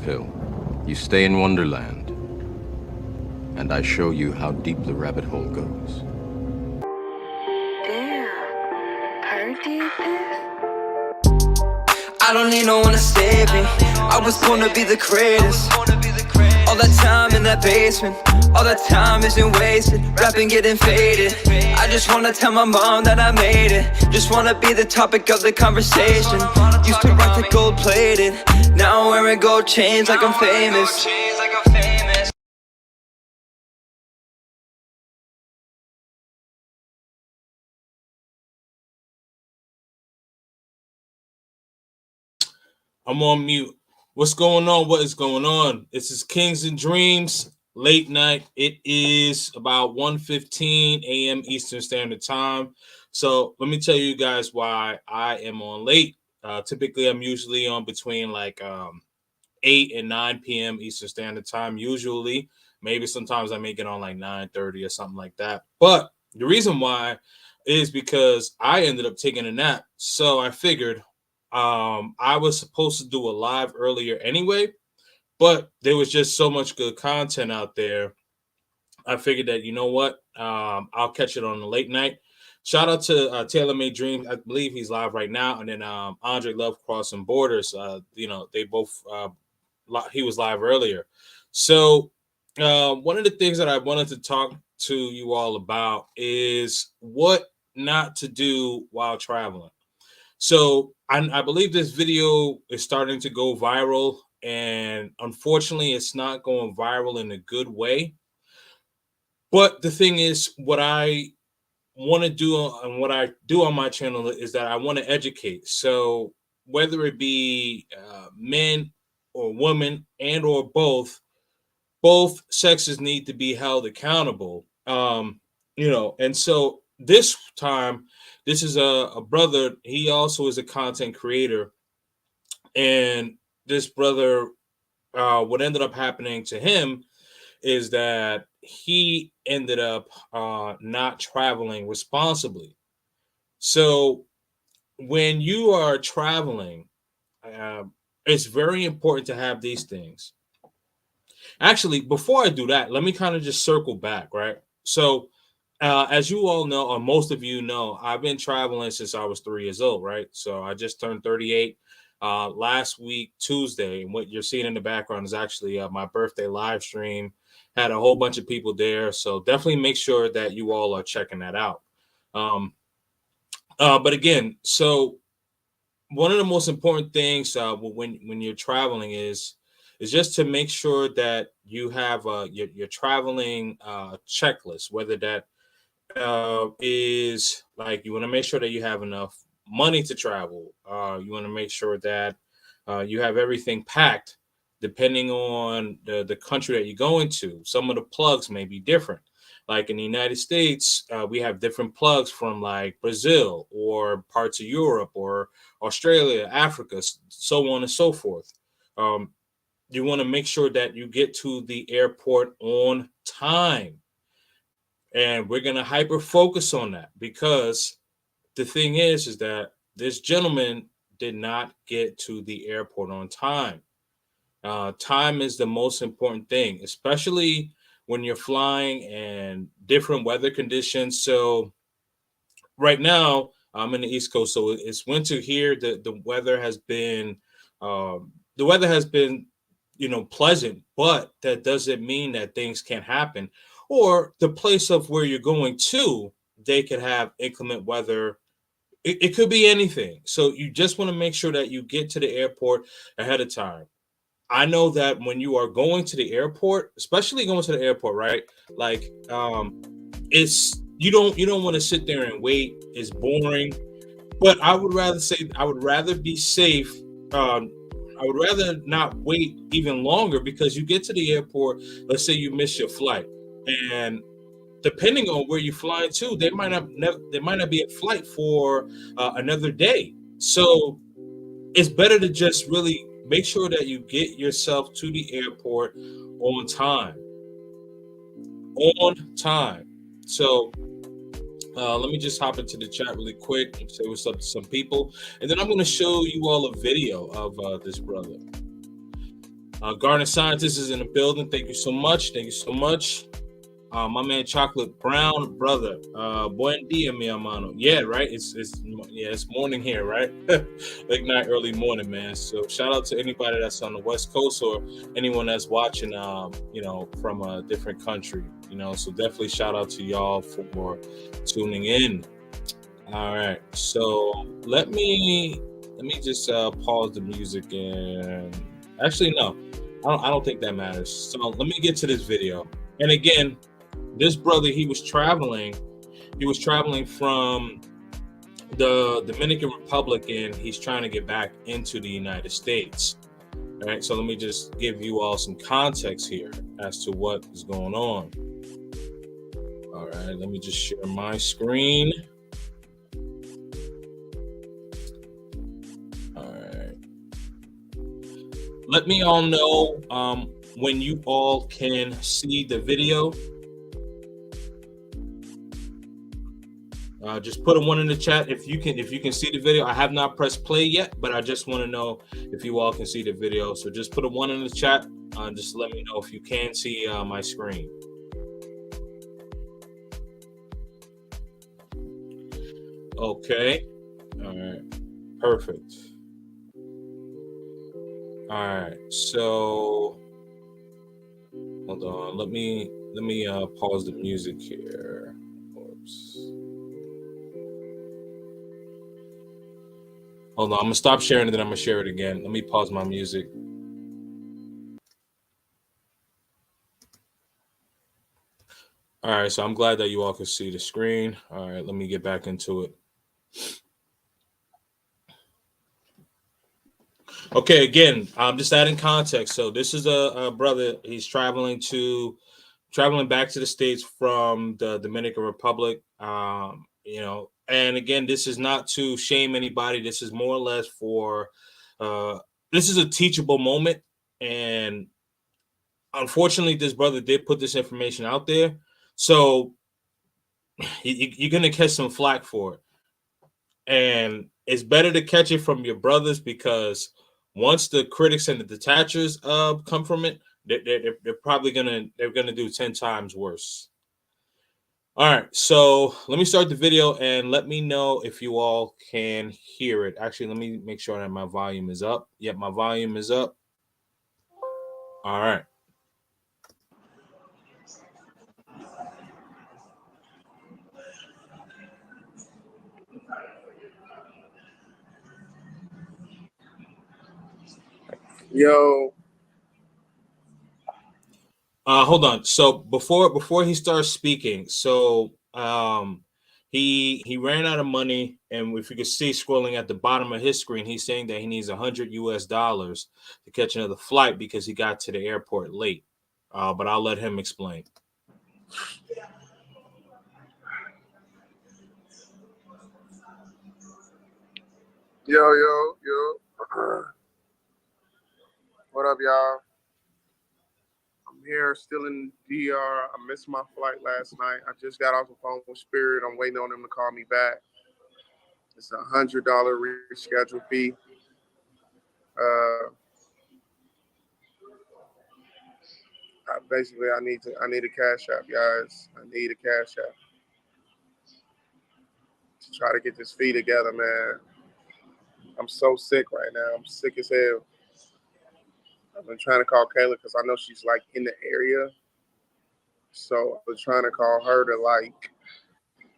pill. You stay in Wonderland, and I show you how deep the rabbit hole goes. Damn, Purdy this? I don't need no one to save me. I was born to be the greatest. All that time in that basement, all that time isn't wasted. Rapping getting faded. I just wanna tell my mom that I made it. Just wanna be the topic of the conversation. Used to rock the gold plated. Now I'm wearing gold chains like I'm famous. I'm on mute. What's going on? What is going on? This is Kings and Dreams late night. It is about 1:15 a.m. Eastern Standard Time. So let me tell you guys why I am on late. Typically, I'm usually on between like 8 and 9 p.m. Eastern Standard Time. Usually, maybe sometimes I may get on like 9:30 or something like that. But the reason why is because I ended up taking a nap. So I figured I was supposed to do a live earlier anyway, but there was just so much good content out there. I figured that, you know what, I'll catch it on the late night. Shout out to Taylor Made Dreams. I believe he's live right now. And then Andre Love Crossing Borders. They both, he was live earlier. So one of the things that I wanted to talk to you all about is what not to do while traveling. So I believe this video is starting to go viral, and unfortunately, it's not going viral in a good way. But the thing is, what I want to do and what I do on my channel is that I want to educate. So whether it be men or women and or both sexes need to be held accountable. And so this time, this is a brother. He also is a content creator, and this brother, what ended up happening to him is that he ended up not traveling responsibly. So when you are traveling, it's very important to have these things. Actually, before I do that, let me kind of just circle back, right? So as you all know, or most of you know, I've been traveling since I was 3 years old, right? So I just turned 38 last week, Tuesday. And what you're seeing in the background is actually my birthday live stream. Had a whole bunch of people there. So definitely make sure that you all are checking that out. But again, so one of the most important things when you're traveling is just to make sure that you have your traveling checklist, whether that is like you want to make sure that you have enough money to travel. You want to make sure that you have everything packed depending on the country that you're going to. Some of the plugs may be different. Like in the United States, we have different plugs from like Brazil or parts of Europe or Australia, Africa, so on and so forth. You want to make sure that you get to the airport on time. And we're going to hyper focus on that because the thing is that this gentleman did not get to the airport on time. Time is the most important thing, especially when you're flying and different weather conditions. So right now I'm in the East Coast, so it's winter here. The weather has been pleasant, but that doesn't mean that things can't happen. Or the place of where you're going to, they could have inclement weather. It could be anything. So you just want to make sure that you get to the airport ahead of time. I know that when you are going to the airport, especially going to the airport, right? Like, it's you don't want to sit there and wait. It's boring. But I would rather be safe. I would rather not wait even longer because you get to the airport. Let's say you miss your flight, and depending on where you're flying to, there might not be a flight for another day. So it's better to just really make sure that you get yourself to the airport on time. On time. So let me just hop into the chat really quick and say what's up to some people. And then I'm going to show you all a video of this brother. Garden Scientist is in the building. Thank you so much. Thank you so much. My man Chocolate Brown, brother. Buen dia, mi hermano. Yeah, right. It's morning here, right? Late night, early morning, man. So shout out to anybody that's on the West Coast or anyone that's watching, from a different country. So definitely shout out to y'all for tuning in. All right. So let me just pause the music and actually no, I don't think that matters. So let me get to this video. And again, this brother, he was traveling from the Dominican Republic and he's trying to get back into the United States. All right, so let me just give you all some context here as to what is going on. All right, let me just share my screen. All right. Let me all know when you all can see the video. Just put a 1 in the chat if you can see the video. I have not pressed play yet, but I just want to know if you all can see the video. So just put a 1 in the chat. Just let me know if you can see my screen. Okay. All right. Perfect. All right. So hold on. Let me pause the music here. Oops. Hold on, I'm gonna stop sharing and then I'm gonna share it again. Let me pause my music. All right, so I'm glad that you all can see the screen. All right, let me get back into it. Okay, again, I'm just adding context. So this is a brother. He's traveling back to the States from the Dominican Republic. And again, this is not to shame anybody. This is more or less for this is a teachable moment. And unfortunately, this brother did put this information out there. So you're going to catch some flack for it. And it's better to catch it from your brothers because once the critics and the detachers come from it, they're probably gonna do 10 times worse. All right, so let me start the video and let me know if you all can hear it. Actually, let me make sure that my volume is up. Yep, my volume is up. All right. Yo. Hold on. So before he starts speaking, so he ran out of money, and if you can see scrolling at the bottom of his screen, he's saying that he needs $100 to catch another flight because he got to the airport late. But I'll let him explain. Yo. What up, y'all? I'm here still in DR. I missed my flight last night. I just got off the phone with Spirit. I'm waiting on them to call me back. It's $100 reschedule fee. Basically, I need a cash app, guys. I need a cash app to try to get this fee together, man. I'm so sick right now. I'm sick as hell. I've been trying to call Kayla because I know she's like in the area. So I was trying to call her to like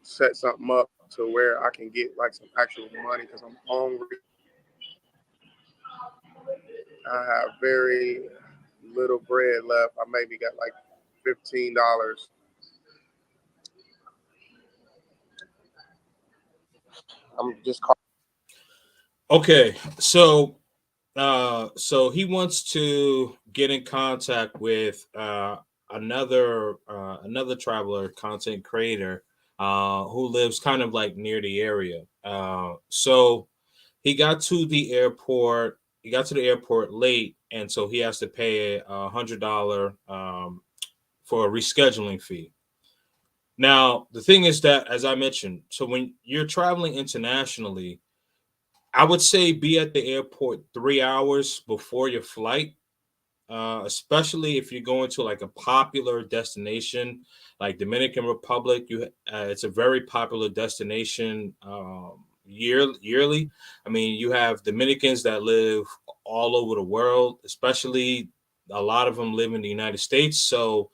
set something up to where I can get like some actual money because I'm hungry. I have very little bread left. I maybe got like $15. I'm just calling. Okay, so he wants to get in contact with another traveler, content creator, who lives kind of like near the area. So he got to the airport. He got to the airport late, and so he has to pay $100 for a rescheduling fee. Now, the thing is that, as I mentioned, so when you're traveling internationally, I would say be at the airport 3 hours before your flight. especially if you're going to like a popular destination like Dominican Republic. It's a very popular destination yearly. I mean, you have Dominicans that live all over the world, especially a lot of them live in the United States. So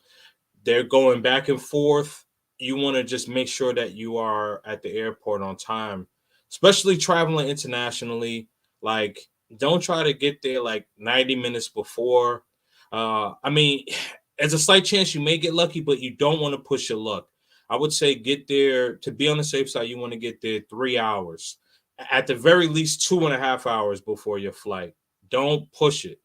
they're going back and forth. You want to just make sure that you are at the airport on time, especially traveling internationally. Like, don't try to get there like 90 minutes before. I mean, there's a slight chance you may get lucky, but you don't want to push your luck. I would say get there to be on the safe side. You want to get there 3 hours, at the very least 2.5 hours before your flight. Don't push it.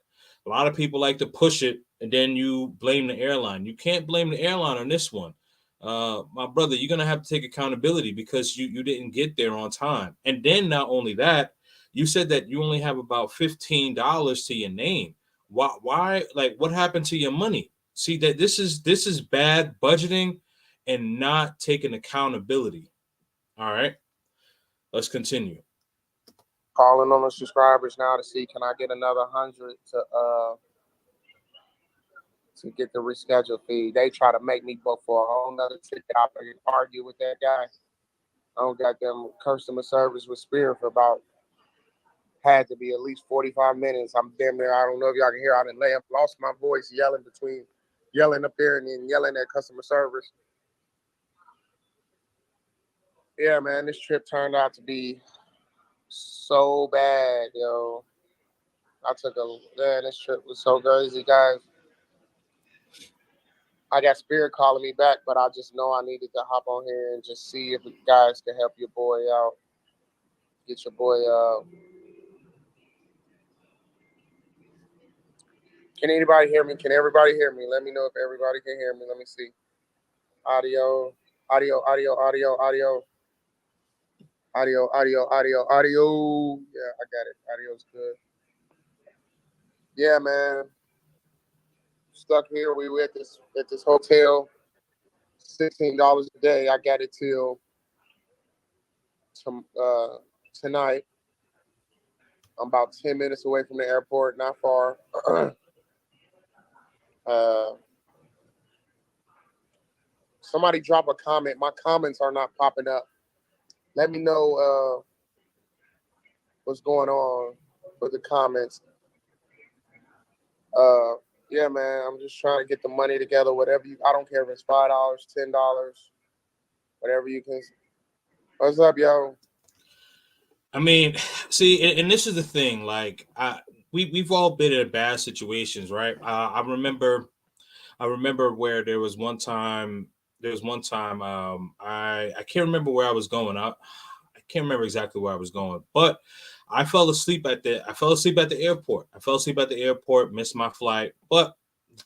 A lot of people like to push it and then you blame the airline. You can't blame the airline on this one. My brother, you're gonna have to take accountability because you didn't get there on time. And then not only that, you said that you only have about $15 to your name. Why like what happened to your money? See that this is bad budgeting and not taking accountability. All right, let's continue. Calling on the subscribers now to see can I get another 100 to get the reschedule fee. They try to make me book for a whole nother ticket. I argue with that guy. I don't got them customer service with Spirit for about had to be at least 45 minutes. I'm damn near, I don't know if y'all can hear, I didn't lost my voice yelling up there and then yelling at customer service. Yeah, man, this trip turned out to be so bad, yo. This trip was so crazy, guys. I got Spirit calling me back, but I just know I needed to hop on here and just see if you guys can help your boy out. Get your boy Can anybody hear me? Can everybody hear me? Let me know if everybody can hear me. Let me see. Audio. Yeah, I got it. Audio's good. Yeah, man. Stuck here. We were at this hotel. $16 a day. I got it till tonight. I'm about 10 minutes away from the airport, not far. Somebody drop a comment. My comments are not popping up. Let me know what's going on with the comments. Yeah, man, I'm just trying to get the money together. I don't care if it's $5, $10, whatever you can. What's up, yo? I mean, see, and this is the thing. Like, we've all been in bad situations, right? I remember where there was one time. I can't remember where I was going. I can't remember exactly where I was going, but I fell asleep at the airport. Missed my flight, but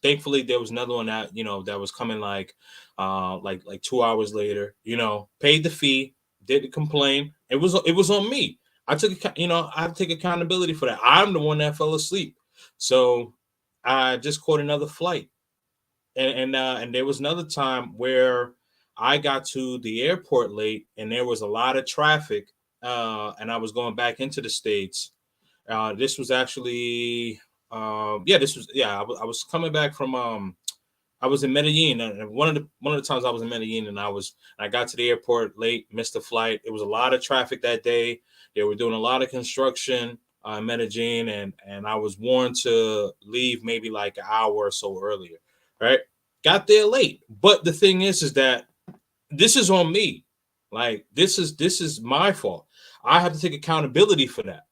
thankfully there was another one that that was coming like 2 hours later. Paid the fee, didn't complain. It was on me. I have to take accountability for that. I'm the one that fell asleep, so I just caught another flight. And there was another time where I got to the airport late and there was a lot of traffic, and I was going back into the States. This was actually, I was coming back from, I was in Medellin, and one of the times I was in Medellin, and I got to the airport late, missed the flight. It was a lot of traffic that day. They were doing a lot of construction in Medellin, and I was warned to leave maybe like an hour or so earlier. Right, got there late, but the thing is that this is on me. Like this is my fault. I have to take accountability for that.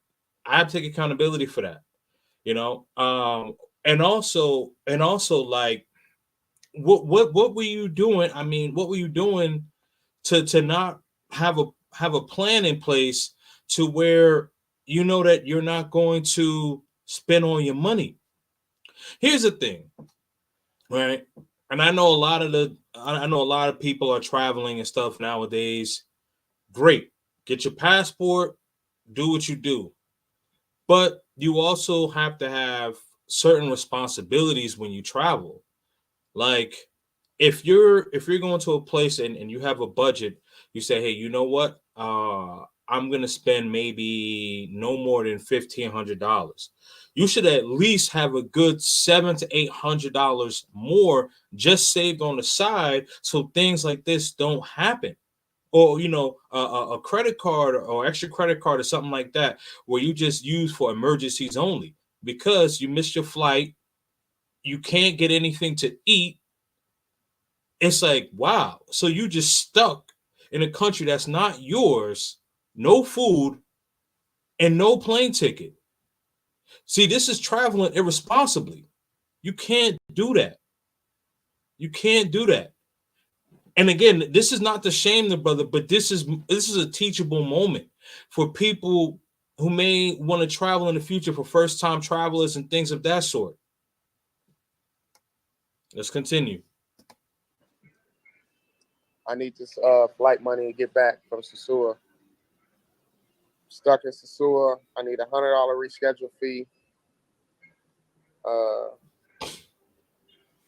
And also like what were you doing? I mean, what were you doing to not have a plan in place to where you know that you're not going to spend all your money? Here's the thing. Right. And I know a lot of people are traveling and stuff nowadays. Great. Get your passport, do what you do. But you also have to have certain responsibilities when you travel. Like if you're going to a place and you have a budget, you say, hey, you know what? I'm gonna spend maybe no more than $1,500. You should at least have a good $700 to $800 more just saved on the side, so things like this don't happen. Or a credit card or extra credit card or something like that, where you just use for emergencies only, because you missed your flight, you can't get anything to eat. It's like, wow, so you just stuck in a country that's not yours, no food and no plane ticket. See, this is traveling irresponsibly. You can't do that. You can't do that. And again, this is not to shame the brother, but this is a teachable moment for people who may want to travel in the future, for first time travelers and things of that sort. Let's continue. I need this flight money to get back from Sasua. Stuck in Sasua. I need $100 reschedule fee.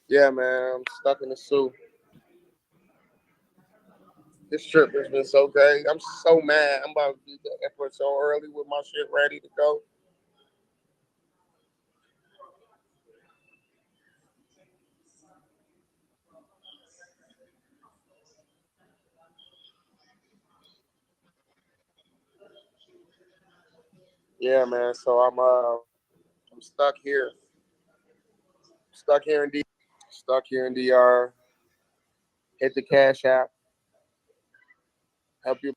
Yeah, man, I'm stuck in the Sioux. This trip has been so great. I'm so mad. I'm about to be at the airport so early with my shit ready to go. Yeah, man. So I'm stuck here. Stuck here in D. Stuck here in DR. Hit the Cash App. Help you.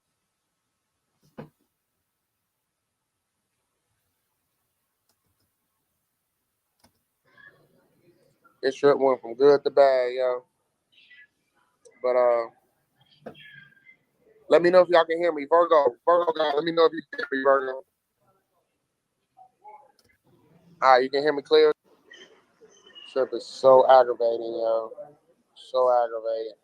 This trip went from good to bad, yo. But let me know if y'all can hear me. Virgo guy, let me know if you can hear me, Virgo. All right, you can hear me clear? Trip is so aggravating, yo. So aggravating.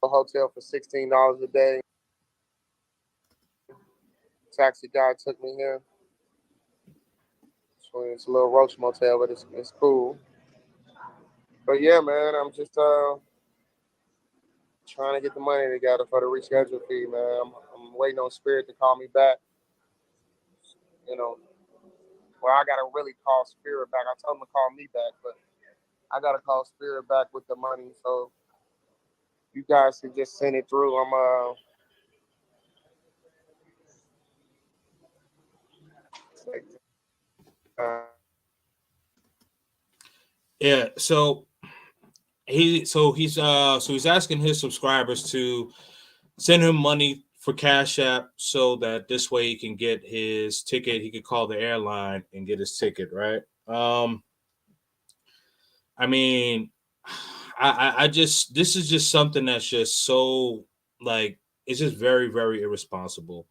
A hotel for $16 a day. Taxi guy took me here. So it's a little roach motel, but it's cool. But yeah, man, I'm just trying to get the money together for the reschedule fee, man. I'm waiting on Spirit to call me back. You know, well, I gotta really call Spirit back. I told him to call me back, but I gotta call Spirit back with the money. So you guys can just send it through. I'm Yeah, so he's asking his subscribers to send him money for Cash App, so that this way he can get his ticket. He could call the airline and get his ticket, right? I mean, I just, this is just something that's just so, like, it's just very, very irresponsible.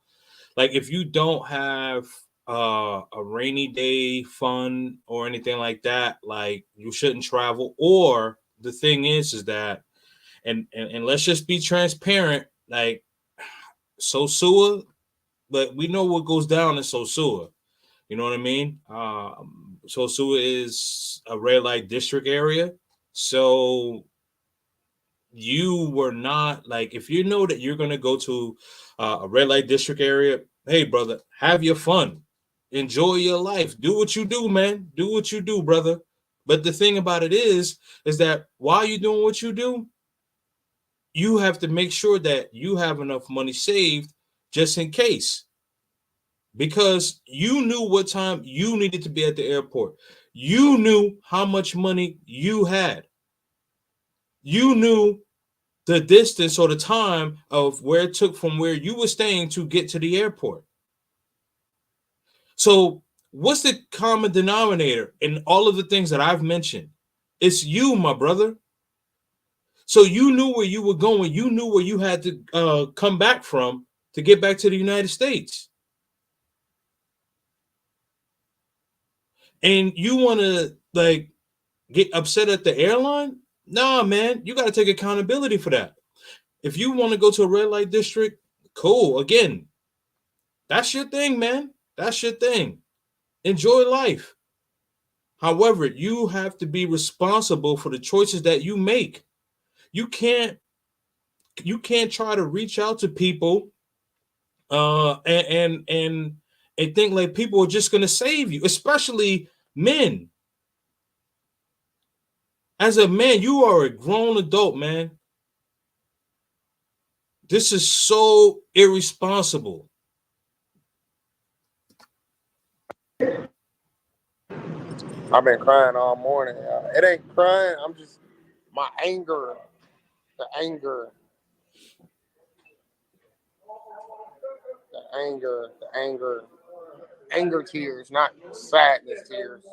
Like, if you don't have a rainy day fund or anything like that, like, you shouldn't travel. Or the thing is that, and let's just be transparent, like, Sosua, but we know what goes down in Sosua. You know what I mean? Sosua is a red light district area. So you were not, like, if you know that you're going to go to a red light district area, hey, brother, have your fun. Enjoy your life. Do what you do, man. Do what you do, brother. But the thing about it is that while you're doing what you do, you have to make sure that you have enough money saved just in case. Because you knew what time you needed to be at the airport. You knew how much money you had. You knew the distance or the time of where it took from where you were staying to get to the airport. So what's the common denominator in all of the things that I've mentioned? It's you, my brother. So you knew where you were going. You knew where you had to come back from to get back to the United States. And you want to, like, get upset at the airline? Nah, man, you got to take accountability for that. If you want to go to a red light district, cool. Again, that's your thing, man. That's your thing. Enjoy life. However, you have to be responsible for the choices that you make. You can't try to reach out to people and think like people are just gonna save you, especially men. As a man, you are a grown adult, man. This is so irresponsible. I've been crying all morning. It ain't crying. I'm just my anger, the anger, anger tears, not sadness tears.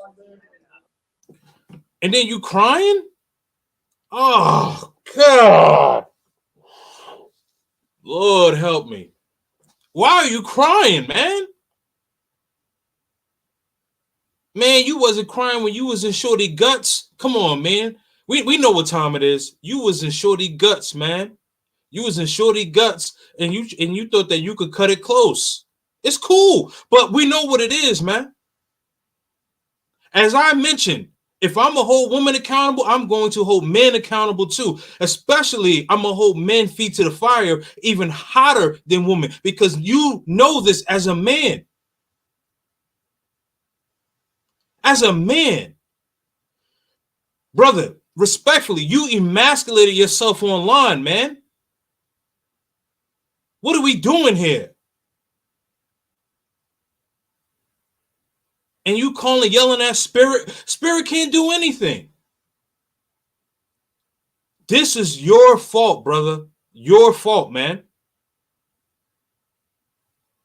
And then you crying? Oh God. Lord help me. Why are you crying, man? Man, you wasn't crying when you was in Shorty Guts. Come on, man. We know what time it is. You was in Shorty Guts, man. You was in Shorty Guts, and you thought that you could cut it close. It's cool, but we know what it is, man. As I mentioned, if I'm gonna hold women accountable, I'm going to hold men accountable too. Especially, I'm gonna hold men feet to the fire even hotter than women, because you know this as a man. As a man, brother, respectfully, you emasculated yourself online, man. What are we doing here? And you calling, yelling at Spirit? Spirit can't do anything. This is your fault, brother. Your fault, man.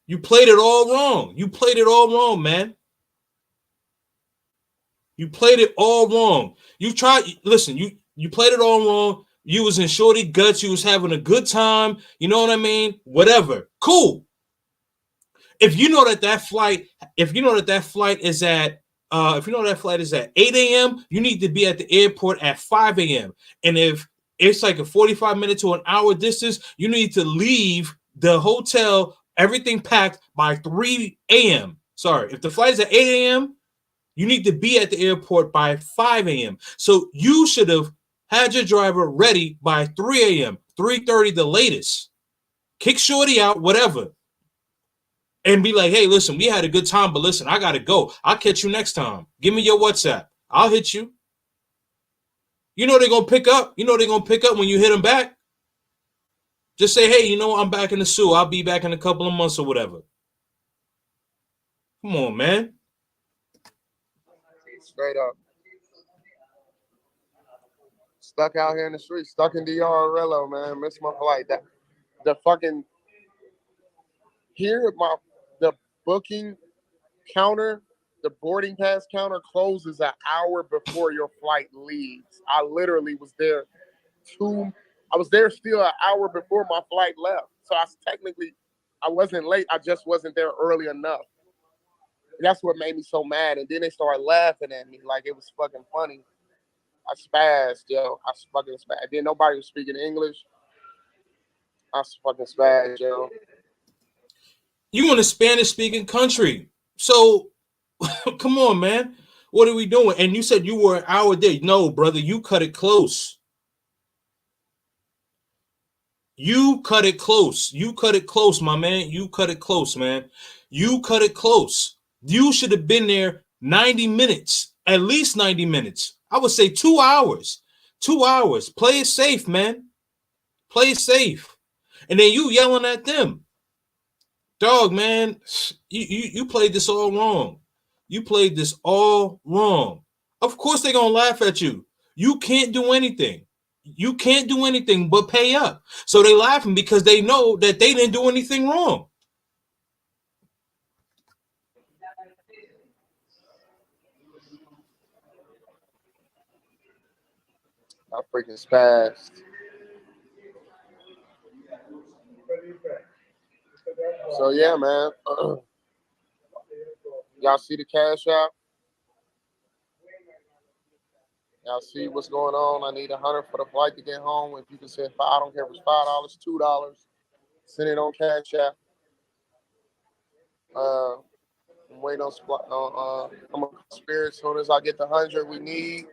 You played it all wrong. You played it all wrong, man. You played it all wrong. You tried, listen, you played it all wrong. You was in Shorty Guts. You was having a good time. You know what I mean? Whatever. Cool. If you know that flight is at if you know that flight is at 8 a.m., you need to be at the airport at 5 a.m. And if it's like a 45-minute to an hour distance, you need to leave the hotel, everything packed by 3 a.m. Sorry, if the flight is at 8 a.m., you need to be at the airport by 5 a.m. So you should have had your driver ready by 3 a.m., 3:30 the latest. Kick Shorty out, whatever. And be like, hey, listen, we had a good time, but listen, I got to go. I'll catch you next time. Give me your WhatsApp. I'll hit you. You know they're going to pick up. You know they're going to pick up when you hit them back. Just say, hey, you know what? I'm back in the zoo. I'll be back in a couple of months or whatever. Come on, man. Straight up. Stuck out here in the street, stuck in DRLO, man. Missed my flight. The fucking the booking counter, the boarding pass counter closes an hour before your flight leaves. I literally was there still an hour before my flight left. So I wasn't late. I just wasn't there early enough. That's what made me so mad. And then they started laughing at me like it was fucking funny. I spazzed, yo. I fucking spazzed. Then nobody was speaking English. I fucking spazzed, yo. You in a Spanish-speaking country. So, come on, man. What are we doing? And you said you were an hour there. No, brother, you cut it close. You cut it close. You cut it close, my man. You cut it close, man. You cut it close. You should have been there 90 minutes, at least 90 minutes. I would say 2 hours. 2 hours. Play it safe, man. Play it safe. And then you yelling at them. Dog, man, you played this all wrong. You played this all wrong. Of course they're going to laugh at you. You can't do anything. You can't do anything but pay up. So they laughing because they know that they didn't do anything wrong. I freaking spazzed. So yeah, man. Y'all see the cash out? Y'all see what's going on? I need $100 for the flight to get home. If you can send five, I don't care if it's $5, $2. Send it on Cash App. I'm waiting on I'm a Spirit. As soon as I get the 100 we need,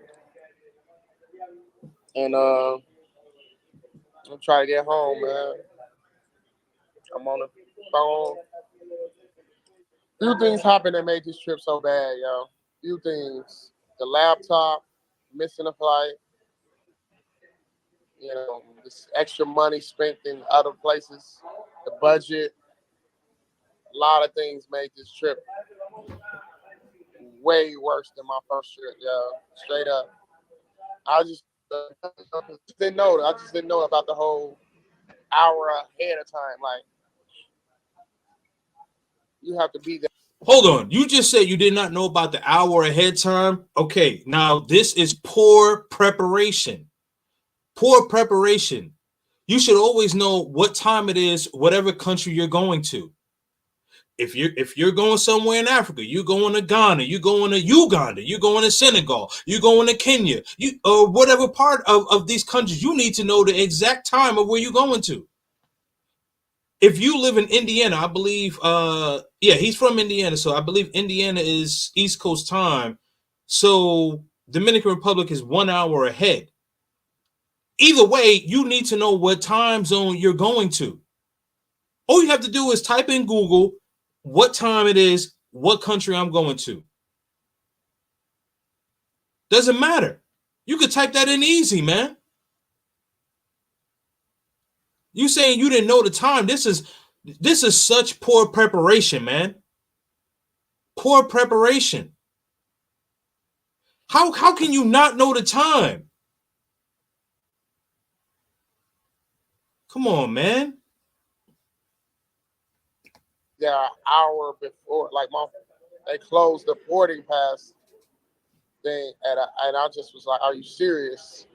and I'm trying to get home, man. I'm on the phone. Few things happened that made this trip so bad, yo. Few things. The laptop, missing a flight, this extra money spent in other places, the budget, a lot of things made this trip way worse than my first trip, yo. Straight up. I just didn't know. I just didn't know about the whole hour ahead of time. Like, you have to be there. Hold on. You just said you did not know about the hour ahead time. Okay, now this is poor preparation. Poor preparation. You should always know what time it is, whatever country you're going to. If you're going somewhere in Africa, you're going to Ghana, you're going to Uganda, you're going to Senegal, you're going to Kenya, or whatever part of these countries, you need to know the exact time of where you're going to. If you live in Indiana, I believe, he's from Indiana, so I believe Indiana is East Coast time. So Dominican Republic is 1 hour ahead. Either way, you need to know what time zone you're going to. All you have to do is type in Google what time it is, what country I'm going to. Doesn't matter. You could type that in easy, man. You saying you didn't know the time. This is such poor preparation, man. Poor preparation. How can you not know the time? Come on, man. Yeah, an hour before, like they closed the boarding pass thing, and I just was like, "Are you serious?"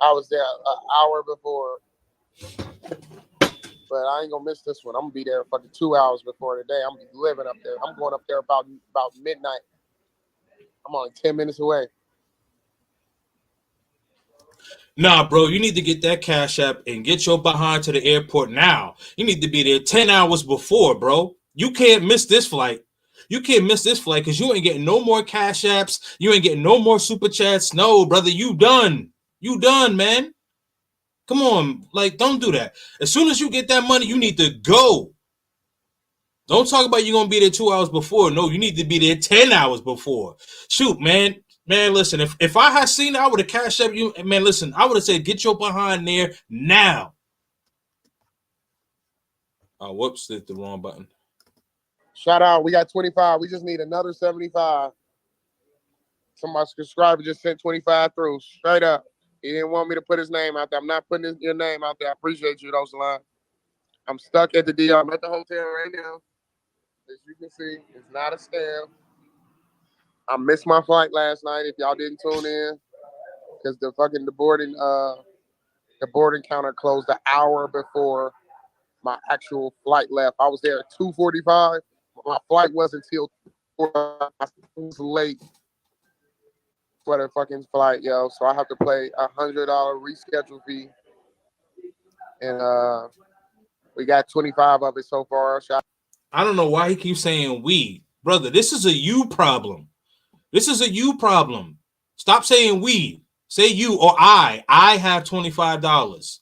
I was there an hour before, but I ain't gonna miss this one. I'm gonna be there fucking 2 hours before today. I'm gonna be living up there. I'm going up there about midnight. I'm only 10 minutes away. Nah, bro, you need to get that Cash App and get your behind to the airport now. You need to be there 10 hours before, bro. You can't miss this flight. You can't miss this flight because you ain't getting no more Cash Apps. You ain't getting no more Super Chats. No, brother, you done. You done, man. Come on. Like, don't do that. As soon as you get that money, you need to go. Don't talk about you're going to be there 2 hours before. No, you need to be there 10 hours before. Shoot, man. Man, listen, if I had seen it, I would have cashed up you. Man, listen, I would have said, get your behind there now. Oh, whoops, hit the wrong button. Shout out. We got 25. We just need another 75. Somebody subscriber just sent 25 through. Straight up. He didn't want me to put his name out there. I'm not putting your name out there. I appreciate you, Rosaline. I'm stuck at the DR. I'm at the hotel right now. As you can see, it's not a scam. I missed my flight last night. If y'all didn't tune in, because the boarding counter closed an hour before my actual flight left. I was there at 2:45. My flight wasn't until 4. I was late for the fucking flight, yo. So I have to pay $100 reschedule fee, and we got 25 of it so far. I don't know why he keeps saying we, brother. This is a you problem. This is a you problem. Stop saying we. Say you or I. I have $25.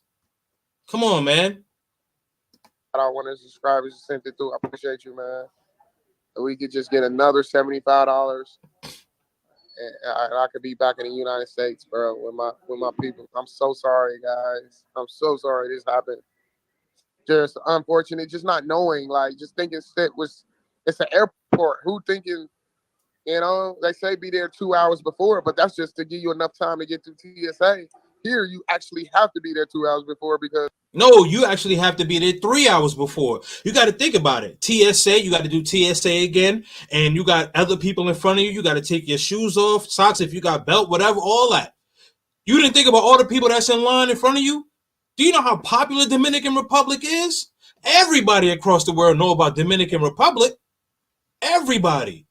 Come on, man. I don't want to subscribers to send it through. I appreciate you, man. We could just get another $75, and I could be back in the United States, bro, with my people. I'm so sorry, guys. I'm so sorry this happened. Just unfortunate, just not knowing, like, just thinking it's an airport. Who thinking? They say be there 2 hours before, but that's just to give you enough time to get to TSA. Here, you actually have to be there 2 hours before because... No, you actually have to be there 3 hours before. You got to think about it. TSA, you got to do TSA again, and you got other people in front of you. You got to take your shoes off, socks, if you got belt, whatever, all that. You didn't think about all the people that's in line in front of you? Do you know how popular Dominican Republic is? Everybody across the world know about Dominican Republic. Everybody.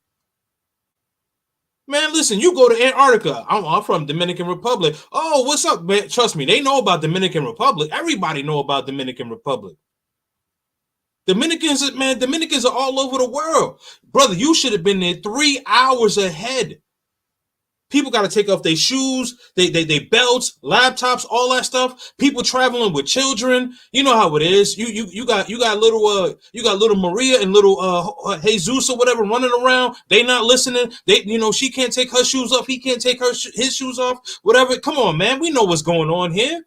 Man, listen, you go to Antarctica. I'm from Dominican Republic. Oh, what's up, man? Trust me, they know about Dominican Republic. Everybody know about Dominican Republic. Dominicans are all over the world. Brother, you should have been there 3 hours ahead. People got to take off their shoes, they belts, laptops, all that stuff. People traveling with children. You know how it is. You got little Maria and little Jesus or whatever running around. They not listening. She can't take her shoes off. He can't take his shoes off. Whatever. Come on, man. We know what's going on here.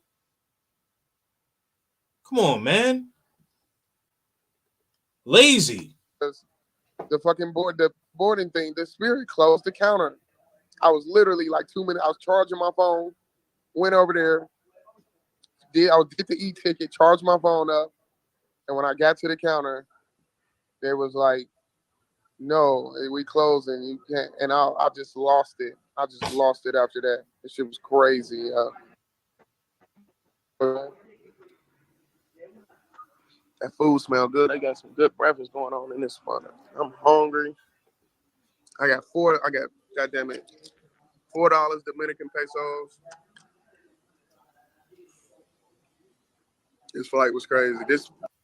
Come on, man. Lazy. The boarding thing, the Spirit closed the counter. I was literally like 2 minutes. I was charging my phone, went over there, I would get the e-ticket, charge my phone up, and when I got to the counter, there was like, no, we closing. You can't. And I just lost it. I just lost it after that. This shit was crazy. That food smell good. I got some good breakfast going on in this spot. I'm hungry. I got goddamn it, $4 Dominican pesos. This flight was crazy.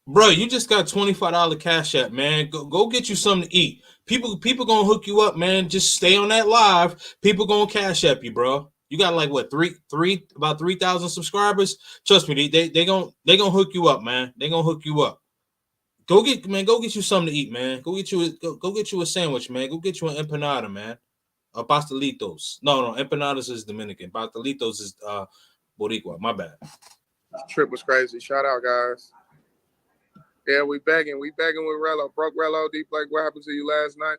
Bro, you just got $25 Cash App, man. Go get you something to eat. People gonna hook you up, man. Just stay on that live. People gonna Cash App you, bro. You got like what about 3,000 subscribers. Trust me, they gonna hook you up, man. They gonna hook you up. Go get you something to eat, man. Go get you a sandwich, man. Go get you an empanada, man. Pastelitos. No, empanadas is Dominican. Pastelitos is Boricua. My bad. This trip was crazy. Shout out, guys. Yeah, we begging with Rello. Broke Rello. Deep like, what happened to you last night?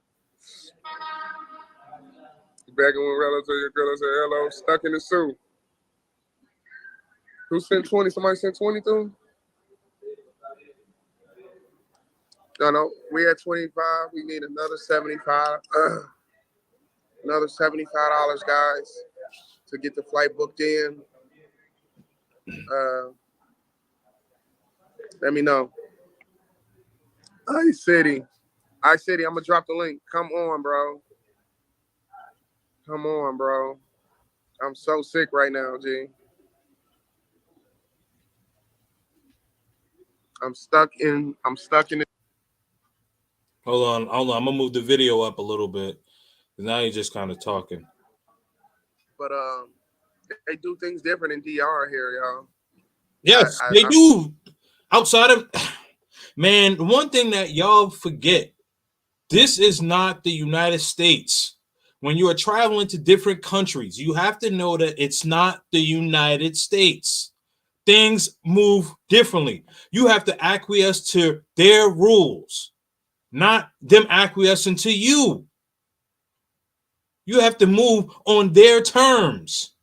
Begging with Rello to your girl. I said, hello, stuck in the suit. Who sent 20? Somebody sent 20 through? No, we at 25. We need another 75. Another $75, guys, to get the flight booked in. Let me know. iCity, I'm gonna drop the link. Come on, bro. I'm so sick right now, G. I'm stuck in it. Hold on. I'm gonna move the video up a little bit. Now you're just kind of talking. But they do things different in DR here, y'all. Yes, they do. Outside of, man, one thing that y'all forget, this is not the United States. When you are traveling to different countries, you have to know that it's not the United States. Things move differently. You have to acquiesce to their rules, not them acquiescing to you. You have to move on their terms.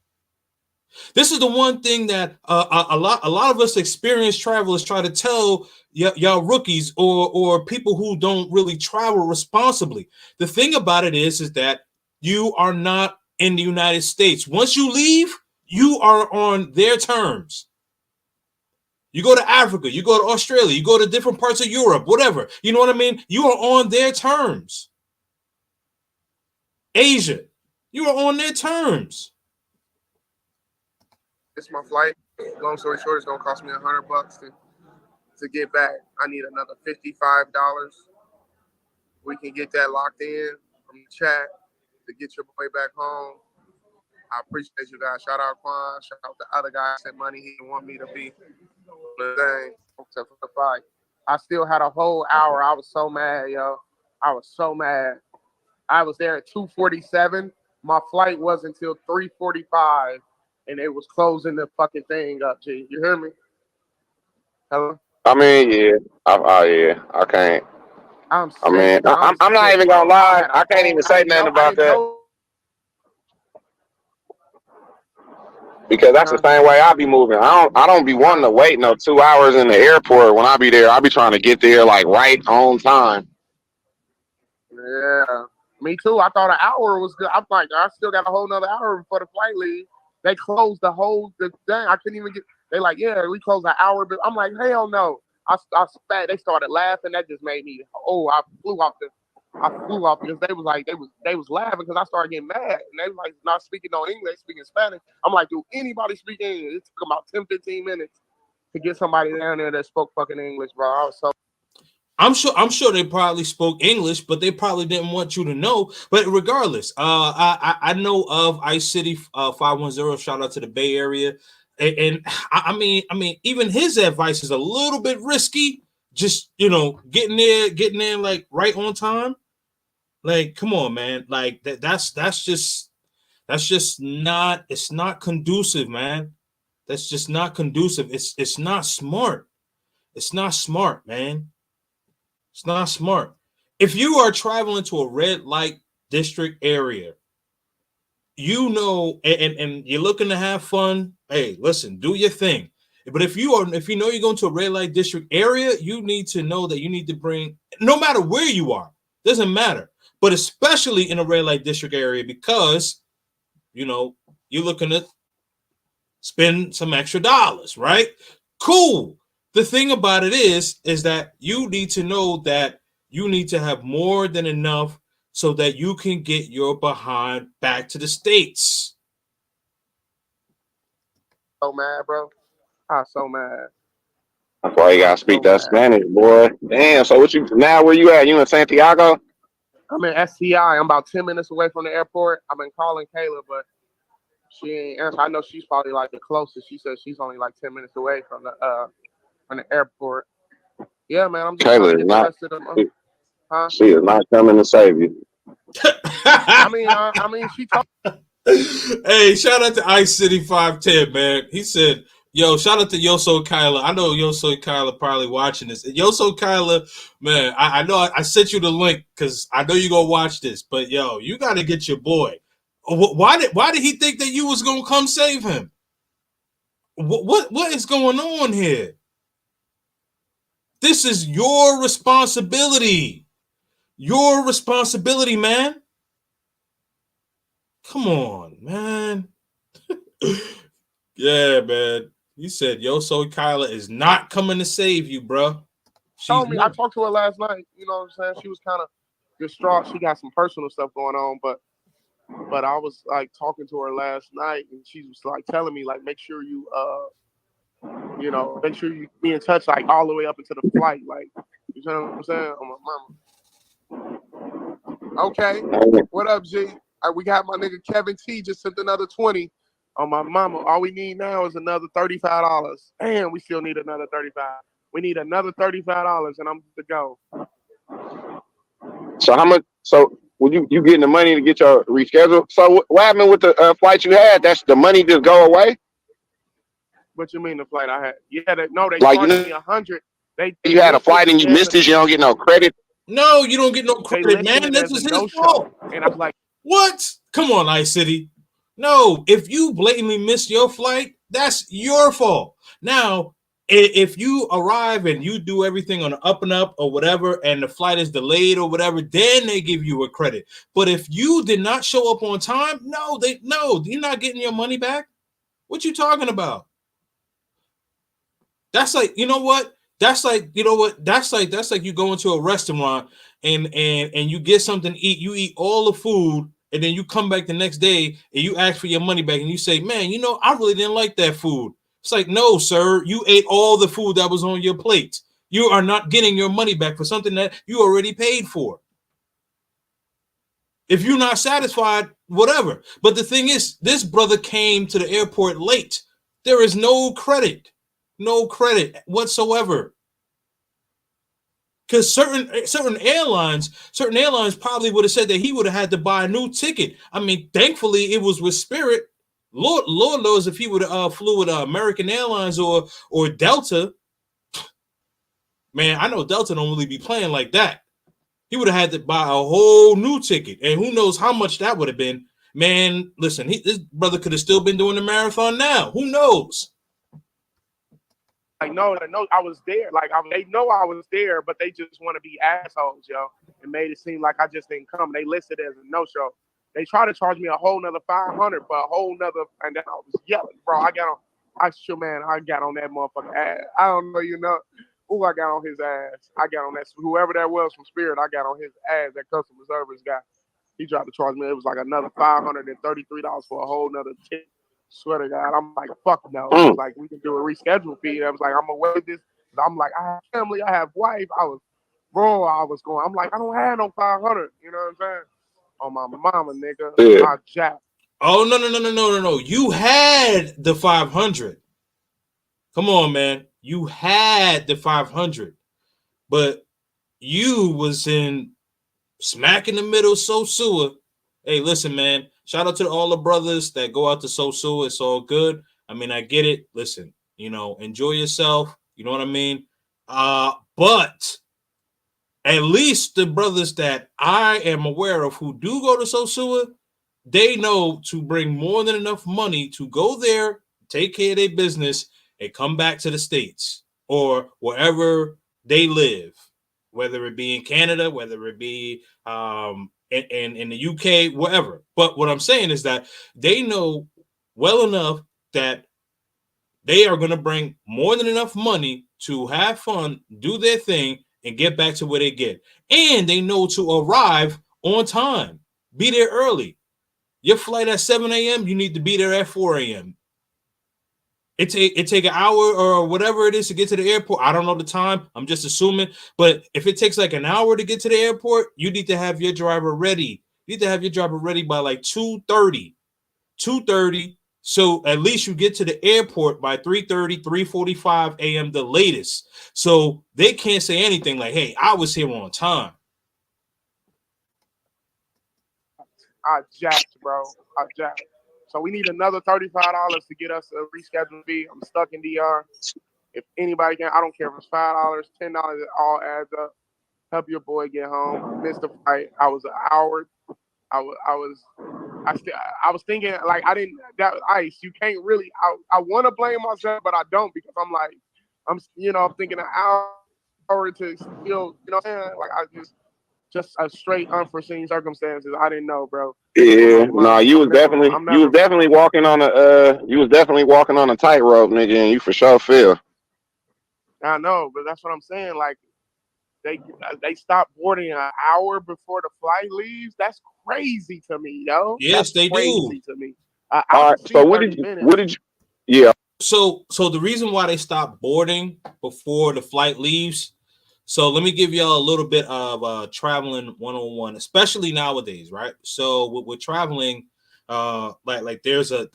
This is the one thing that a lot of us experienced travelers try to tell y'all rookies or people who don't really travel responsibly. The thing about it is that you are not in the United States. Once you leave, you are on their terms. You go to Africa, you go to Australia, you go to different parts of Europe, whatever. You know what I mean? You are on their terms. Asia, you are on their terms. It's my flight. Long story short, it's gonna cost me $100 to get back. I need another $55. We can get that locked in from the chat to get your boy back home. I appreciate you guys. Shout out Quan. Shout out the other guy that sent money. He didn't want me to be the thing except for the fight. I still had a whole hour. I was so mad, yo. I was so mad. I was there at 2:47. My flight wasn't until 3:45, and it was closing the fucking thing up. G, you hear me? Hello. I mean, yeah. I can't. I'm sick. I'm not even gonna lie. I can't even say nothing about that. Because that's the same way I be moving. I don't be wanting to wait no 2 hours in the airport. When I be there, I be trying to get there like right on time. Yeah, me too. I thought an hour was good. I'm like, I still got a whole nother hour before the flight leave. They closed the thing. I couldn't even get. They like, yeah, we closed an hour. But I'm like, hell no. I spat. They started laughing. That just made me. Oh, I flew off because they was laughing because I started getting mad. And they was like, not speaking no English, speaking Spanish. I'm like, do anybody speak English? It took about 10, 15 minutes to get somebody down there that spoke fucking English, bro. I was so. I'm sure they probably spoke English, but they probably didn't want you to know. But regardless, I know of Ice City 510. Shout out to the Bay Area, and I mean, even his advice is a little bit risky. Just getting there like right on time. Like, come on, man. Like that's just not. It's not conducive, man. That's just not conducive. It's not smart. It's not smart, man. It's not smart. If you are traveling to a red light district area, and you're looking to have fun, hey, listen, do your thing. But if you know you're going to a red light district area, you need to know that you need to bring, no matter where you are, doesn't matter, but especially in a red light district area, because you're looking to spend some extra dollars, right? Cool. The thing about it is that you need to know that you need to have more than enough so that you can get your behind back to the States. So mad, bro. I'm so mad. That's why you gotta speak that Spanish, boy. Damn. So where you at? You in Santiago? I'm in STI. I'm about 10 minutes away from the airport. I've been calling Kayla, but she ain't answer. I know she's probably like the closest. She said she's only like 10 minutes away from the airport. Yeah, man. I'm just trying to get the rest of them. Huh? She is not coming to save you. I mean, she talked. Hey, shout out to Ice City 510, man. He said, yo, shout out to Yoso Kyla. I know Yoso Kyla probably watching this. Yoso Kyla, man, I know I sent you the link because I know you're going to watch this. But, yo, you got to get your boy. Why did he think that you was going to come save him? What is going on here? This is your responsibility. Your responsibility, man. Come on, man. Yeah, man. He said, Yoso Kyla is not coming to save you, bro. I talked to her last night. You know what I'm saying? She was kind of distraught. She got some personal stuff going on, but I was like talking to her last night, and she was like telling me like, make sure you make sure you be in touch like all the way up into the flight, like, you know what I'm saying? On my mama. Okay, what up, G? We got my nigga Kevin T just sent another 20 on my mama. All we need now is another $35. Damn, we still need another $35. We need another $35, and I'm good to go. So how much? So when you getting the money to get your reschedule? So what happened with the flight you had? That's the money just go away? What you mean the flight I had? Yeah, they like, charged me 100. You had a flight and you missed it. You don't get no credit. No, you don't get no credit, man. This is his fault. And I was like, what? Come on, Ice City. No, if you blatantly missed your flight, that's your fault. Now, if you arrive and you do everything on the up and up or whatever, and the flight is delayed or whatever, then they give you a credit. But if you did not show up on time, no, you're not getting your money back. What you talking about? That's like, you know what? That's like you go into a restaurant and you get something to eat. You eat all the food, and then you come back the next day and you ask for your money back, and you say, man, I really didn't like that food. It's like, no, sir, you ate all the food that was on your plate. You are not getting your money back for something that you already paid for. If you're not satisfied, whatever. But the thing is, this brother came to the airport late. There is no credit whatsoever. Because certain airlines probably would have said that he would have had to buy a new ticket. I mean, thankfully it was with Spirit. Lord knows if he would have flew with American Airlines or Delta. Man, I know Delta don't really be playing like that. He would have had to buy a whole new ticket, and who knows how much that would have been. Man, listen, this brother could have still been doing the marathon now. Who knows? Like, no, I was there. Like, they know I was there, but they just want to be assholes, yo. And made it seem like I just didn't come. They listed it as a no-show. They tried to charge me a whole nother $500 for a whole nother, and then I was yelling, bro. I got on that motherfucker ass. I don't know, who I got on his ass. I got on that, whoever that was from Spirit, I got on his ass, that customer service guy. He tried to charge me. It was like another $533 for a whole nother ticket. Swear to God, I'm like, fuck no. I was like, we can do a reschedule fee. I was like, I'm gonna wait this. I'm like, I have family, I have wife. I was bro, I was going. I'm like, I don't have no 500. You know what I'm saying? On my mama, nigga, Yeah. I jacked. Oh no! You had the 500. Come on, man. You had the 500, but you was in smack in the middle, Sosua. Hey, listen, man. Shout out to all the brothers that go out to Sosua. It's all good. I mean, I get it. Listen, enjoy yourself. You know what I mean? But at least the brothers that I am aware of who do go to Sosua, they know to bring more than enough money to go there, take care of their business, and come back to the States or wherever they live, whether it be in Canada, whether it be in the UK, wherever. But what I'm saying is that they know well enough that they are going to bring more than enough money to have fun, do their thing, and get back to where they get. And they know to arrive on time, be there early. Your flight at 7 a.m., you need to be there at 4 a.m. It take an hour or whatever it is to get to the airport. I don't know the time. I'm just assuming. But if it takes like an hour to get to the airport, you need to have your driver ready. You need to have your driver ready by like 2:30. 2:30. So at least you get to the airport by 3:30, 3:45 a.m. the latest. So they can't say anything like, hey, I was here on time. I jacked, bro. I jacked. So we need another $35 to get us a rescheduled fee. I'm stuck in DR. If anybody can, I don't care if it's $5, $10, it all adds up. Help your boy get home. Missed the flight. I was an hour. I was thinking like I didn't that ice. You can't really. I want to blame myself, but I don't because I'm like I'm thinking an hour to still what I'm saying, like I just a straight unforeseen circumstances. I didn't know, bro. Yeah, no, you was definitely walking on a tightrope, nigga, and you for sure feel. I know, but that's what I'm saying. Like they stop boarding an hour before the flight leaves. That's crazy to me, yo. Yes, that's they crazy do. to me. All right, so what did you? Yeah. So the reason why they stop boarding before the flight leaves. So let me give y'all a little bit of traveling 101, especially nowadays, right? So with traveling, like there's a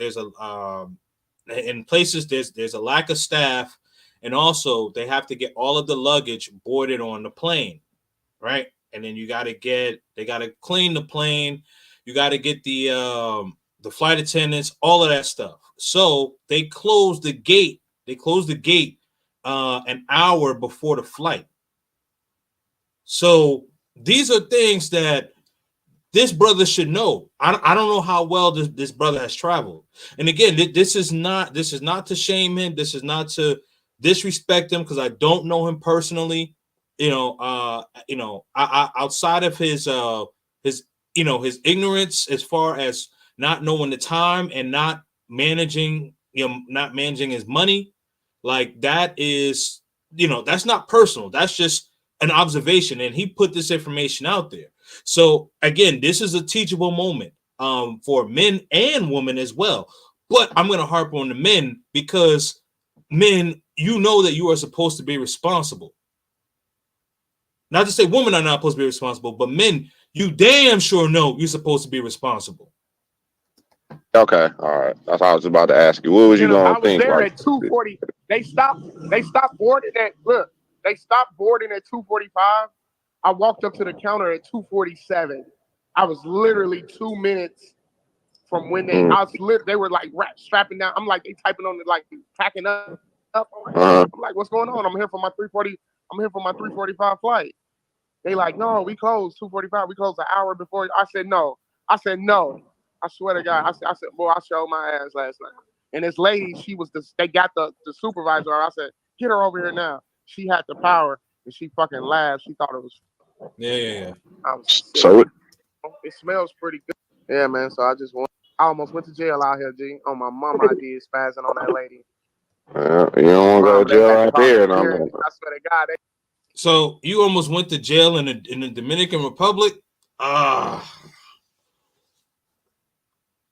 in places there's a lack of staff, and also they have to get all of the luggage boarded on the plane, right? And then they got to clean the plane, you got to get the flight attendants, all of that stuff. So they close the gate. An hour before the flight. So these are things that this brother should know. I don't know how well this brother has traveled. And again, this is not to shame him. This is not to disrespect him because I don't know him personally. Outside of his ignorance as far as not knowing the time and not managing his money, like that is, that's not personal. That's just an observation, and he put this information out there. So again, this is a teachable moment for men and women as well. But I'm going to harp on the men because men, that you are supposed to be responsible. Not to say women are not supposed to be responsible, but men, you damn sure know you're supposed to be responsible. Okay, all right. That's what I was about to ask you. What was you gonna think? I was there at 2:40. They stopped boarding at They stopped boarding at 2:45. I walked up to the counter at 2:47. I was literally 2 minutes from when they were like strapping down. I'm like, they typing on it, like packing up. I'm like, what's going on? I'm here for my 3:40. I'm here for my 3:45 flight. They like, no, we closed 2:45. We closed an hour before. I said no. I swear to God. I said, boy, I showed my ass last night. And this lady, they got the supervisor. I said, get her over here now. She had the power, and she fucking laughed. She thought it was. Yeah. So it smells pretty good. Yeah, man. So I almost went to jail out here, G. On my mama, I did spazzing on that lady. You don't want to go to jail out there, no more. I swear to God. So you almost went to jail in the Dominican Republic.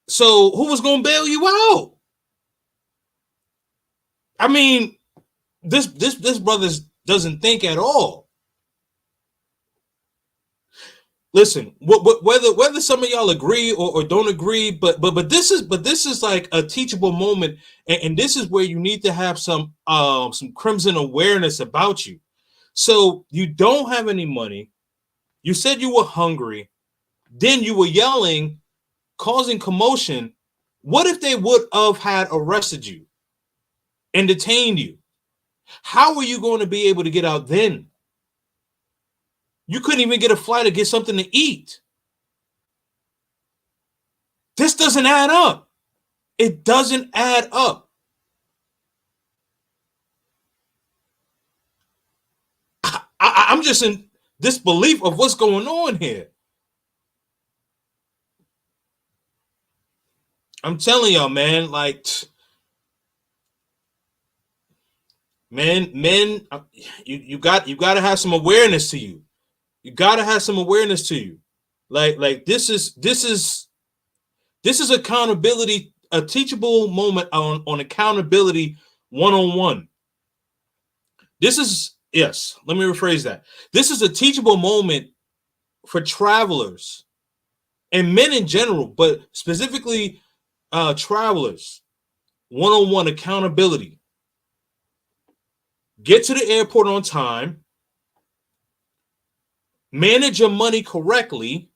So who was gonna bail you out? I mean, this brother doesn't think at all. listen, whether some of y'all agree or don't agree, but this is like a teachable moment, and this is where you need to have some crimson awareness about you. So you don't have any money. You said you were hungry. Then you were yelling, causing commotion. What if they would have had arrested you and detained you? How are you going to be able to get out then? You couldn't even get a flight or get something to eat. This doesn't add up. It doesn't add up. I'm just in disbelief of what's going on here. I'm telling y'all, man, like, men, you got to have some awareness to you. You got to have some awareness to you. Like this is accountability, a teachable moment on accountability one-on-one. This is, yes, let me rephrase that. This is a teachable moment for travelers and men in general, but specifically travelers. One-on-one accountability. Get to the airport on time. Manage your money correctly.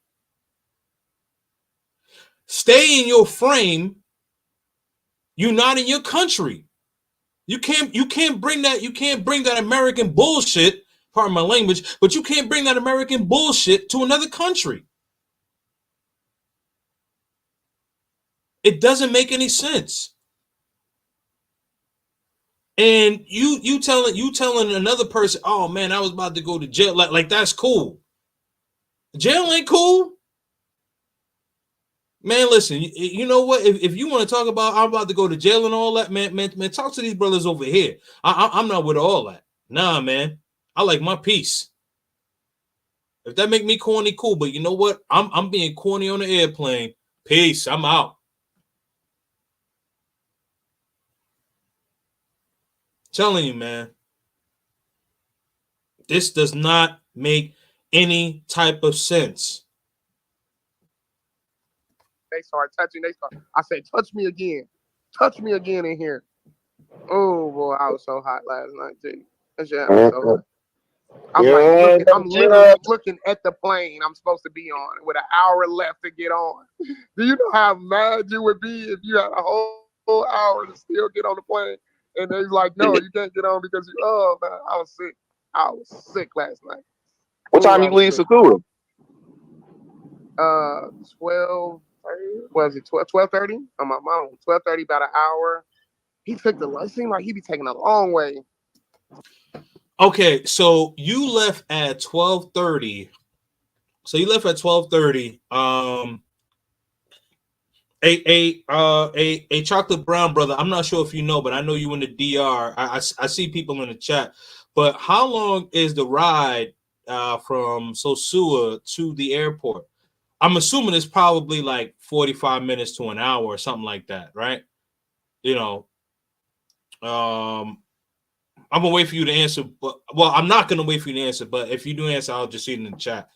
Stay in your frame. You're not in your country. You can't bring that American bullshit, pardon my language, but you can't bring that American bullshit to another country. It doesn't make any sense. And you telling another person, oh man, I was about to go to jail. Like that's cool. Jail ain't cool. Man, listen, you know what? If you want to talk about I'm about to go to jail and all that, man, talk to these brothers over here. I'm not with all that. Nah, man. I like my peace. If that make me corny, cool. But you know what? I'm being corny on the airplane. Peace. I'm out. Telling you, man. This does not make any type of sense. They start touching. I say, touch me again. Touch me again in here. Oh boy, I was so hot last night, too. That shit happened so hot. I'm literally looking at the plane I'm supposed to be on with an hour left to get on. Do you know how mad you would be if you had a whole hour to still get on the plane? And they're like, no, you can't get on because oh man, I was sick. I was sick last night. What time you leave Sakura? 12:30. Was it 12:30? On my mom. 12:30, about an hour. He took the lunch. Seemed like he be taking a long way. Okay, so you left at 12:30. So you left at 12:30. A chocolate brown brother. I'm not sure if you know, but I know you in the DR. I see people in the chat. But how long is the ride from Sosua to the airport? I'm assuming it's probably like 45 minutes to an hour or something like that, right? You know, I'm gonna wait for you to answer, but I'm not gonna wait for you to answer. But if you do answer, I'll just see it in the chat.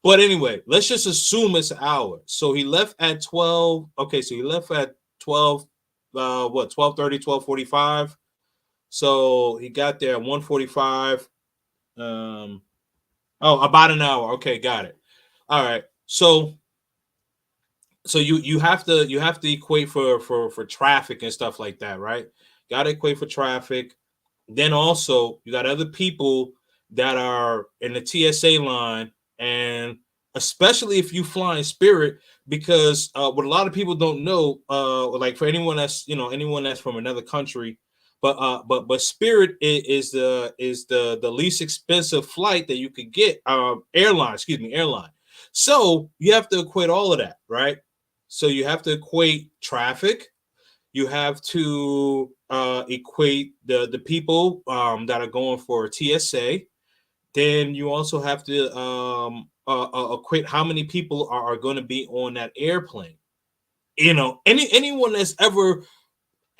But anyway, let's just assume it's an hour. So he left at 12. Okay, so he left at 12. 12:30, 12:45. So he got there at 1:45. About an hour. Okay, got it. All right. So you have to equate for traffic and stuff like that, right? Got to equate for traffic. Then also you got other people that are in the TSA line, and especially if you fly in Spirit, because what a lot of people don't know, like for anyone that's from another country, but Spirit is the least expensive flight that you could get. Airline. So you have to equate all of that, right? So you have to equate traffic. You have to equate the people that are going for TSA. Then you also have to equate how many people are going to be on that airplane. You know, anyone that's ever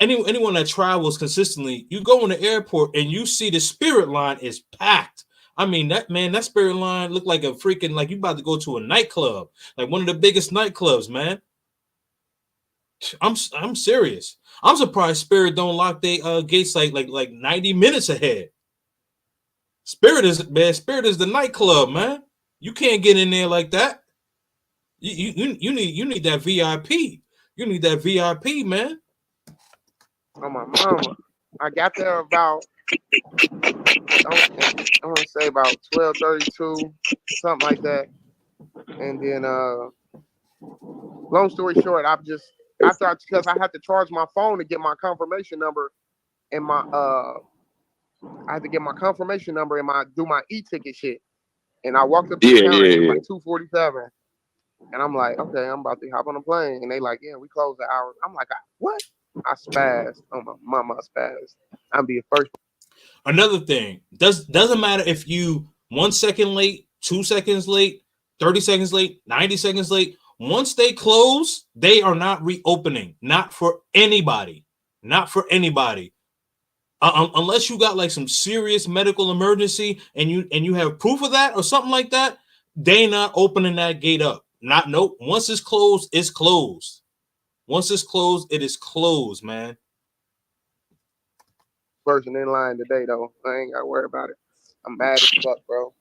anyone that travels consistently, you go in the airport and you see the Spirit line is packed. I mean, that Spirit line looked like a freaking, like you about to go to a nightclub, like one of the biggest nightclubs, man. I'm serious. I'm surprised Spirit don't lock their gates like 90 minutes ahead. Spirit is the nightclub, man. You can't get in there like that. You need that VIP. You need that VIP, man. Oh my mama. I got there about I want to say about 12:32, something like that. And then long story short, because I had to charge my phone to get my confirmation number and I had to get my confirmation number and do my e-ticket shit. And I walked up to the counter, it was like 2:47. And I'm like, okay, I'm about to hop on a plane. And they like, yeah, we close the hour. I'm like, what? I spazzed. Oh my mama, I spazzed. I'm the first. Another thing, doesn't matter if you 1 second late, 2 seconds late, 30 seconds late, 90 seconds late. Once they close, they are not reopening. Not for anybody. Not for anybody. Unless you got like some serious medical emergency and you have proof of that or something like that, they not opening that gate up. Nope. Once it's closed, it's closed. Once it's closed, it is closed, man. Person in line today, though. I ain't got to worry about it. I'm mad as fuck, bro.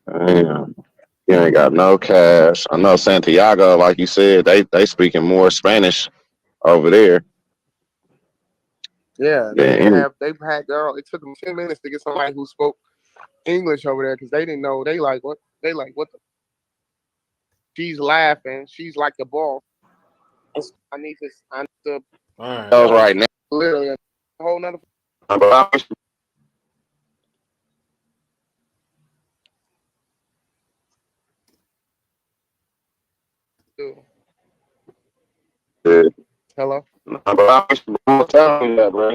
Damn. You ain't got no cash. I know Santiago, like you said, they speaking more Spanish over there. Yeah, they've had girl. It took them 10 minutes to get somebody who spoke English over there because they didn't know. They like what the. She's laughing. She's like the ball. I need to. All right now. Literally a whole nother. Yeah. Hello. I'm telling you that, bro.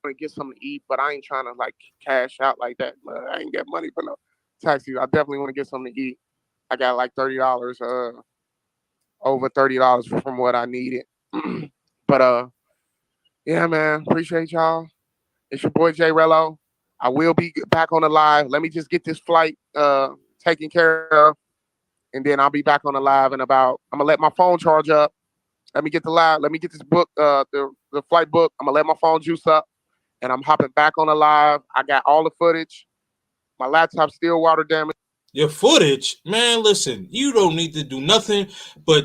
To get something to eat, but I ain't trying to like cash out like that. I ain't got money for no taxi. I definitely want to get something to eat. I got like $30, over $30 from what I needed. But yeah, man, appreciate y'all. It's your boy J Rello. I will be back on the live. Let me just get this flight taken care of, and then I'll be back on the live in about. I'm gonna let my phone charge up. Let me get the live. Let me get this book, the flight book. I'm gonna let my phone juice up, and I'm hopping back on the live. I got all the footage. My laptop's still water damaged. Your footage, man. Listen, you don't need to do nothing but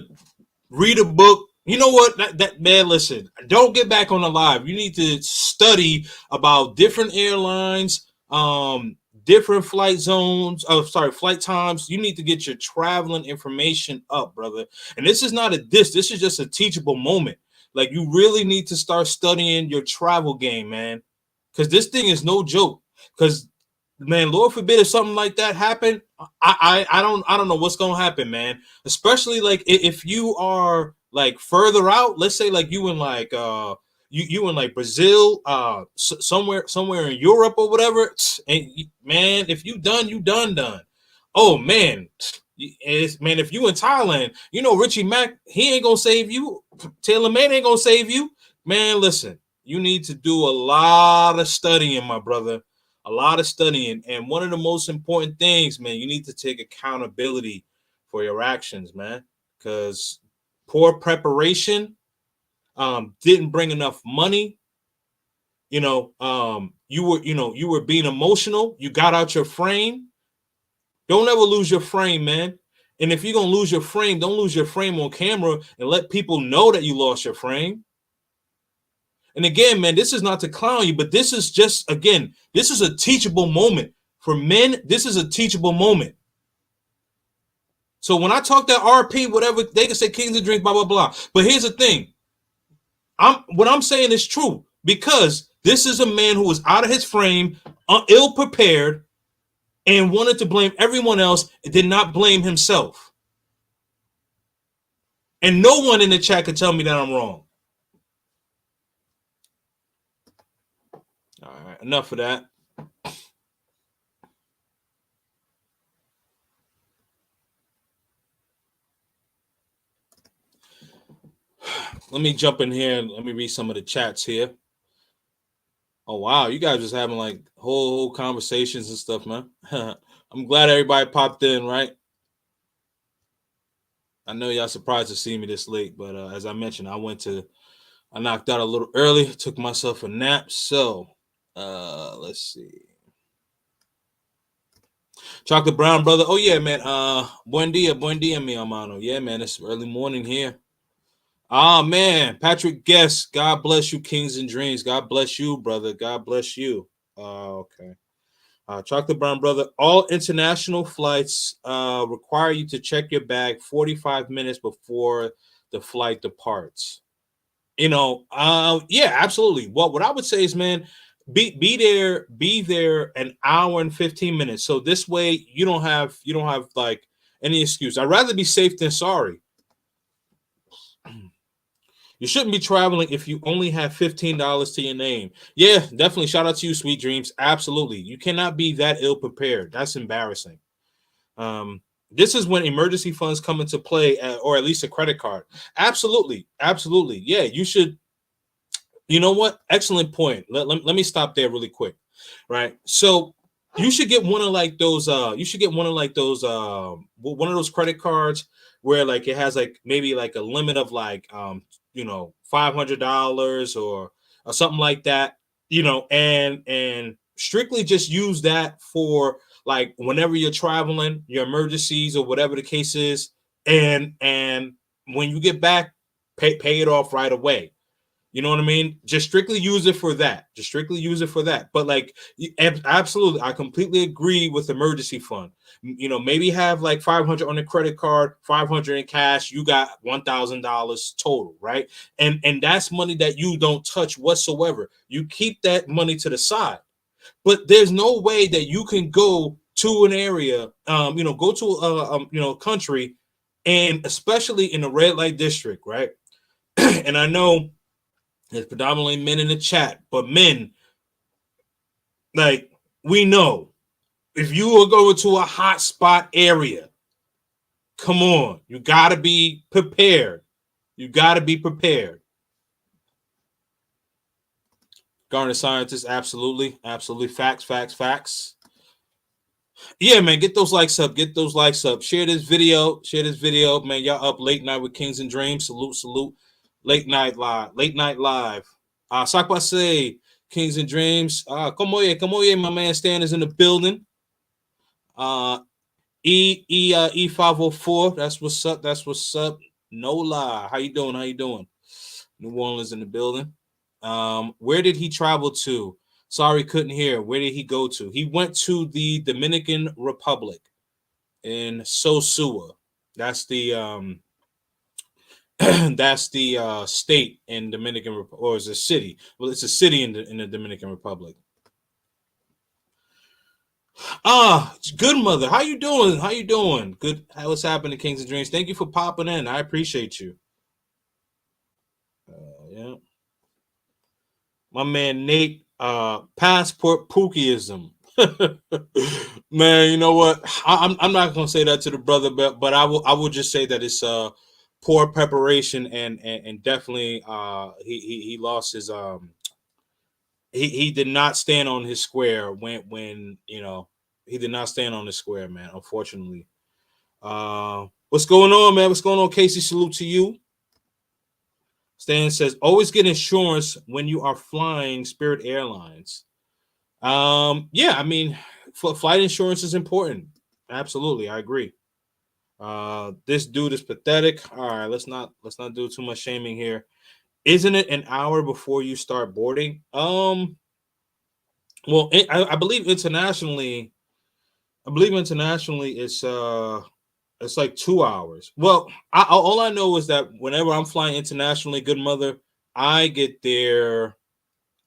read a book. You know what? That man, listen, don't get back on the live. You need to study about different airlines, different flight zones, flight times. You need to get your traveling information up, brother. And this is not a diss. This is just a teachable moment. Like, you really need to start studying your travel game, man. Because this thing is no joke. Because, man, Lord forbid if something like that happened, I don't know what's gonna happen, man. Especially like if you are like further out, let's say like you in like you in like Brazil, somewhere in Europe or whatever. And man, if you done. Oh man, if you in Thailand, you know Richie Mack, he ain't gonna save you. Taylor Man ain't gonna save you, man. Listen, you need to do a lot of studying, my brother. A lot of studying. And one of the most important things, man, you need to take accountability for your actions, man. Because poor preparation, didn't bring enough money. You were being emotional. You got out your frame. Don't ever lose your frame, man. And if you're going to lose your frame, don't lose your frame on camera and let people know that you lost your frame. And again, man, this is not to clown you, but this is just, again, this is a teachable moment. For men, this is a teachable moment. So when I talk that RP, whatever, they can say Kings and Dreams, blah, blah, blah. But here's the thing. What I'm saying is true, because this is a man who was out of his frame, ill-prepared, and wanted to blame everyone else and did not blame himself. And no one in the chat could tell me that I'm wrong. All right, enough of that. Let me jump in here and let me read some of the chats here. Oh wow, you guys just having like whole conversations and stuff, man. I'm glad everybody popped in, right? I know y'all surprised to see me this late, but as I mentioned, I knocked out a little early, took myself a nap. So let's see. Chocolate Brown brother. Oh yeah, man. Buen dia, mi hermano. Yeah, man, it's early morning here. Ah man, Patrick Guest. God bless you, Kings and Dreams. God bless you, brother. God bless you. Okay. Chocolate Brown brother. All international flights require you to check your bag 45 minutes before the flight departs. Yeah, absolutely. What I would say is, man, be there an hour and 15 minutes. So this way you don't have like any excuse. I'd rather be safe than sorry. You shouldn't be traveling if you only have $15 to your name. Yeah, definitely. Shout out to you, Sweet Dreams. Absolutely. You cannot be that ill prepared. That's embarrassing. This is when emergency funds come into play, or at least a credit card. Absolutely. Absolutely. Yeah, you should. You know what? Excellent point. Let me stop there really quick. Right. So you should get one of like those one of those credit cards where like it has like maybe like a limit of like $500 or something like that, and strictly just use that for like whenever you're traveling, your emergencies or whatever the case is, and when you get back, pay it off right away. You know what I mean? Just strictly use it for that. Just strictly use it for that. But like, absolutely, I completely agree with emergency fund. Maybe have like 500 on the credit card, 500 in cash. You got $1,000 total, right? And that's money that you don't touch whatsoever. You keep that money to the side. But there's no way that you can go to an area, go to a country, and especially in the red light district, right? And I know. There's predominantly men in the chat, but men, like, we know if you are going to a hot spot area, come on, you got to be prepared. You got to be prepared. Garnet scientists, absolutely. Absolutely. Facts. Yeah, man, get those likes up. Get those likes up. Share this video. Man, y'all up late night with Kings and Dreams. Salute. Late night live. Sakpase, Kings and Dreams. Come on, my man Stan is in the building. E504. That's what's up. No lie. How you doing? New Orleans in the building. Where did he travel to? Sorry, couldn't hear. Where did he go to? He went to the Dominican Republic in Sosua. That's the that's the state in Dominican Republic, or is a city? Well, it's a city in the Dominican Republic. Good mother. How you doing? Good. What's happening, Kings and Dreams? Thank you for popping in. I appreciate you. Yeah. My man Nate, passport pookieism. Man, you know what? I'm not gonna say that to the brother, but I will just say that it's poor preparation and definitely he lost his he did not stand on his square when he did not stand on the square, man, unfortunately. What's going on, man? What's going on, Casey? Salute to you. Stan says, always get insurance when you are flying Spirit Airlines. Yeah, I mean, flight insurance is important. Absolutely, I agree. This dude is pathetic. All right, let's not do too much shaming here. Isn't it an hour before you start boarding? Well, I believe internationally it's like 2 hours. Well, all I know is that whenever I'm flying internationally, good mother, I get there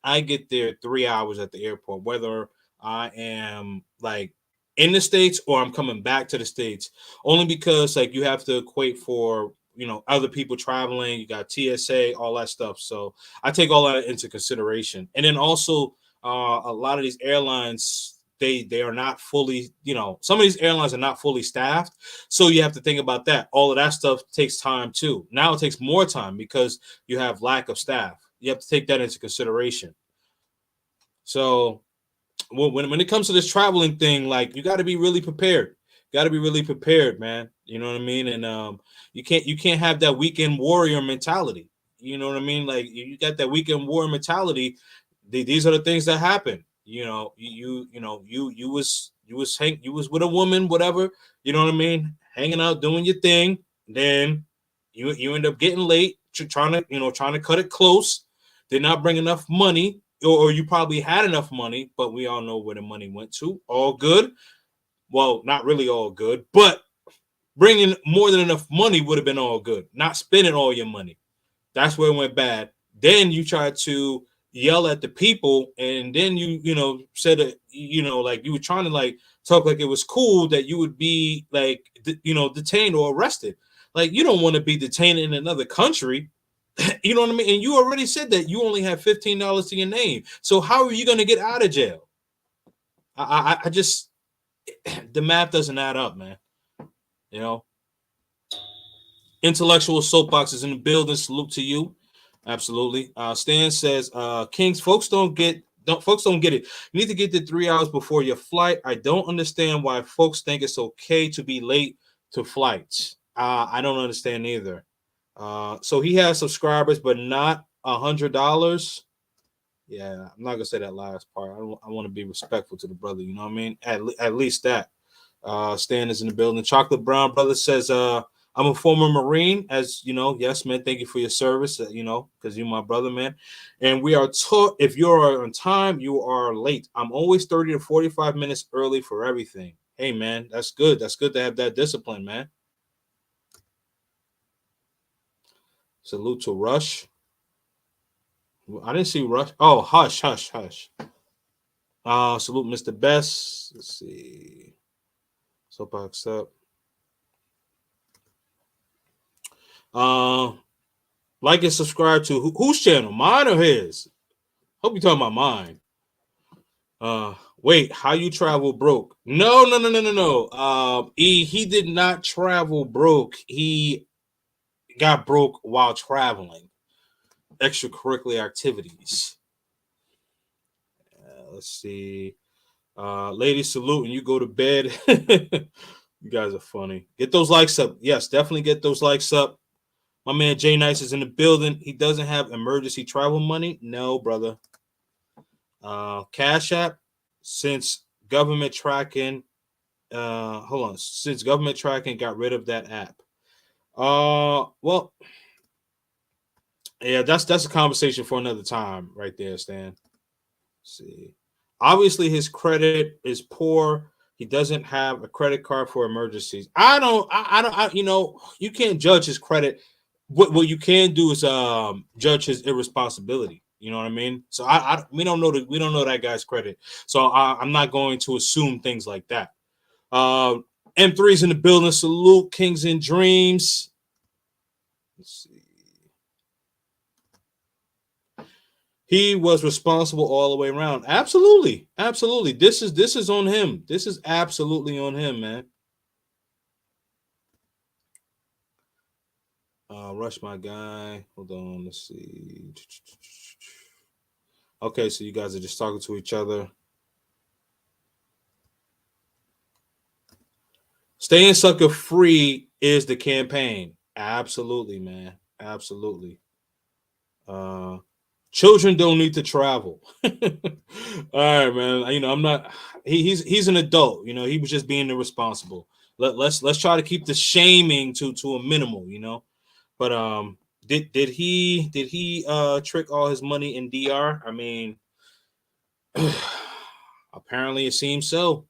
3 hours at the airport, whether I am like in the States or I'm coming back to the States, only because like you have to equate for other people traveling. You got TSA, all that stuff. So I take all that into consideration. And then also a lot of these airlines, they are not fully, some of these airlines are not fully staffed. So you have to think about that. All of that stuff takes time too. Now it takes more time because you have lack of staff. You have to take that into consideration. So when it comes to this traveling thing, like, you got to be really prepared. Got to be really prepared, man. You know what I mean? And you can't have that weekend warrior mentality. You know what I mean? Like, you got that weekend warrior mentality. These are the things that happen. You know, you was with a woman, whatever. You know what I mean? Hanging out, doing your thing. Then you end up getting late, trying to cut it close. Did not bring enough money, or you probably had enough money, but we all know where the money went to. All good. Well, not really all good, but bringing more than enough money would have been all good. Not spending all your money. That's where it went bad. Then you tried to yell at the people, and then you said that, like, you were trying to, like, talk like it was cool that you would be, like, detained or arrested. Like, you don't want to be detained in another country. You know what I mean? And you already said that you only have $15 to your name. So how are you going to get out of jail? I just, the math doesn't add up, man. You know, intellectual soapbox is in the building. Salute to you. Absolutely. Stan says, Kings, folks don't get it. You need to get there 3 hours before your flight. I don't understand why folks think it's okay to be late to flights. I don't understand either. So he has subscribers, but not $100. Yeah, I'm not gonna say that last part. I want to be respectful to the brother. You know what I mean? At least that. Stan is in the building. Chocolate Brown brother says, I'm a former Marine, as you know. Yes, man. Thank you for your service. Because you're my brother, man. And we are taught, if you're on time, you are late. I'm always 30 to 45 minutes early for everything. Hey, man, that's good. That's good to have that discipline, man. Salute to Rush. I didn't see Rush. Oh, Hush. Salute, Mr. Best. Let's see. Soapbox up. Like and subscribe to whose channel? Mine or his? Hope you're talking about mine. Wait, how you travel broke? No. He did not travel broke. He got broke while traveling. Extracurricular activities. Let's see. Ladies, salute and you go to bed. You guys are funny. Get those likes up. Yes, definitely get those likes up. My man Jay Nice is in the building. He doesn't have emergency travel money. No, brother. Cash App, since government tracking, since government tracking got rid of that app. Well, yeah, that's a conversation for another time, right there, Stan. Let's see, obviously his credit is poor. He doesn't have a credit card for emergencies. I don't. You can't judge his credit. What you can do is judge his irresponsibility. You know what I mean? So we don't know that guy's credit. So I'm not going to assume things like that. M3's in the building. Salute, Kings and Dreams. Let's see. He was responsible all the way around. Absolutely. This is on him. This is absolutely on him, man. Rush my guy. Hold on. Let's see. Okay, so you guys are just talking to each other. Staying sucker free is the campaign. Absolutely, man. Absolutely. Children don't need to travel. All right, man. I'm not. He's an adult. He was just being irresponsible. Let's try to keep the shaming to a minimal. But did he trick all his money in DR? I mean, apparently it seems so.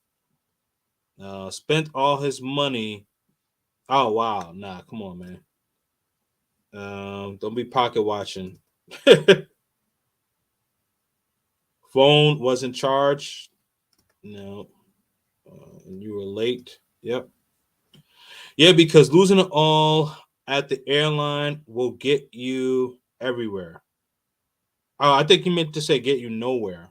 Spent all his money. Oh wow, nah, come on, man. Don't be pocket watching. Phone wasn't charged. No, and you were late. Yep. Yeah, because losing it all at the airline will get you everywhere. I think you meant to say get you nowhere.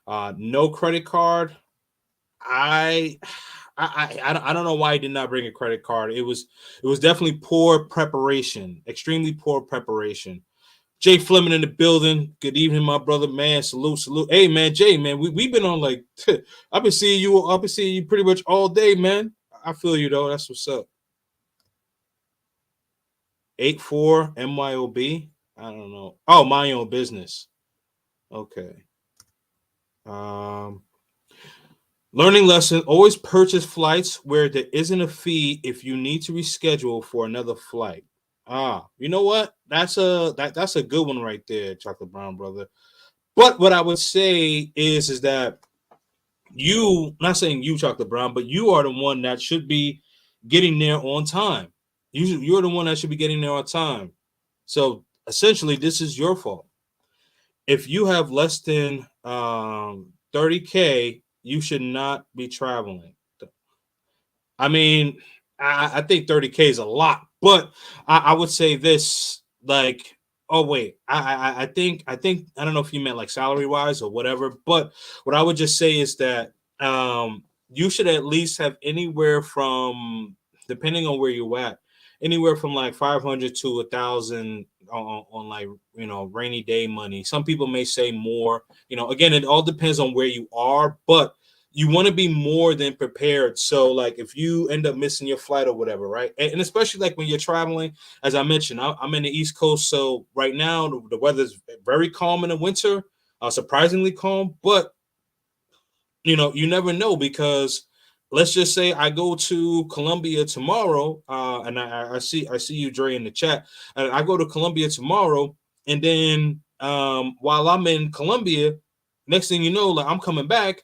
No credit card. I don't know why he did not bring a credit card. It was definitely poor preparation, extremely poor preparation. Jay Fleming in the building. Good evening, my brother, man. Salute. Hey, man, Jay, man, we've been on like I've been seeing you pretty much all day, man. I feel you though. That's what's up. 84 MYOB. I don't know. Oh, my own business. Okay. Learning lesson: always purchase flights where there isn't a fee if you need to reschedule for another flight. You know what? That's a good one right there, Chocolate Brown brother. But what I would say is that you, not saying you, Chocolate Brown, but you are the one that should be getting there on time. You're the one that should be getting there on time. So essentially, this is your fault. If you have less than 30K, you should not be traveling. I mean, I think 30K is a lot, but I would say this, like, oh wait, I think I don't know if you meant like salary wise or whatever, but what I would just say is that you should at least have anywhere from, depending on where you're at, anywhere from like 500 to 1,000 on like, you know, rainy day money. Some people may say more, you know, again, it all depends on where you are, but you want to be more than prepared. So like if you end up missing your flight or whatever, right? And especially like when you're traveling, as I mentioned, I'm in the East Coast. So right now the weather's very calm in the winter, surprisingly calm, but you know, you never know, because let's just say I go to Colombia tomorrow, and I see you, Dre, in the chat. And I go to Colombia tomorrow, and then while I'm in Colombia, next thing you know, like I'm coming back,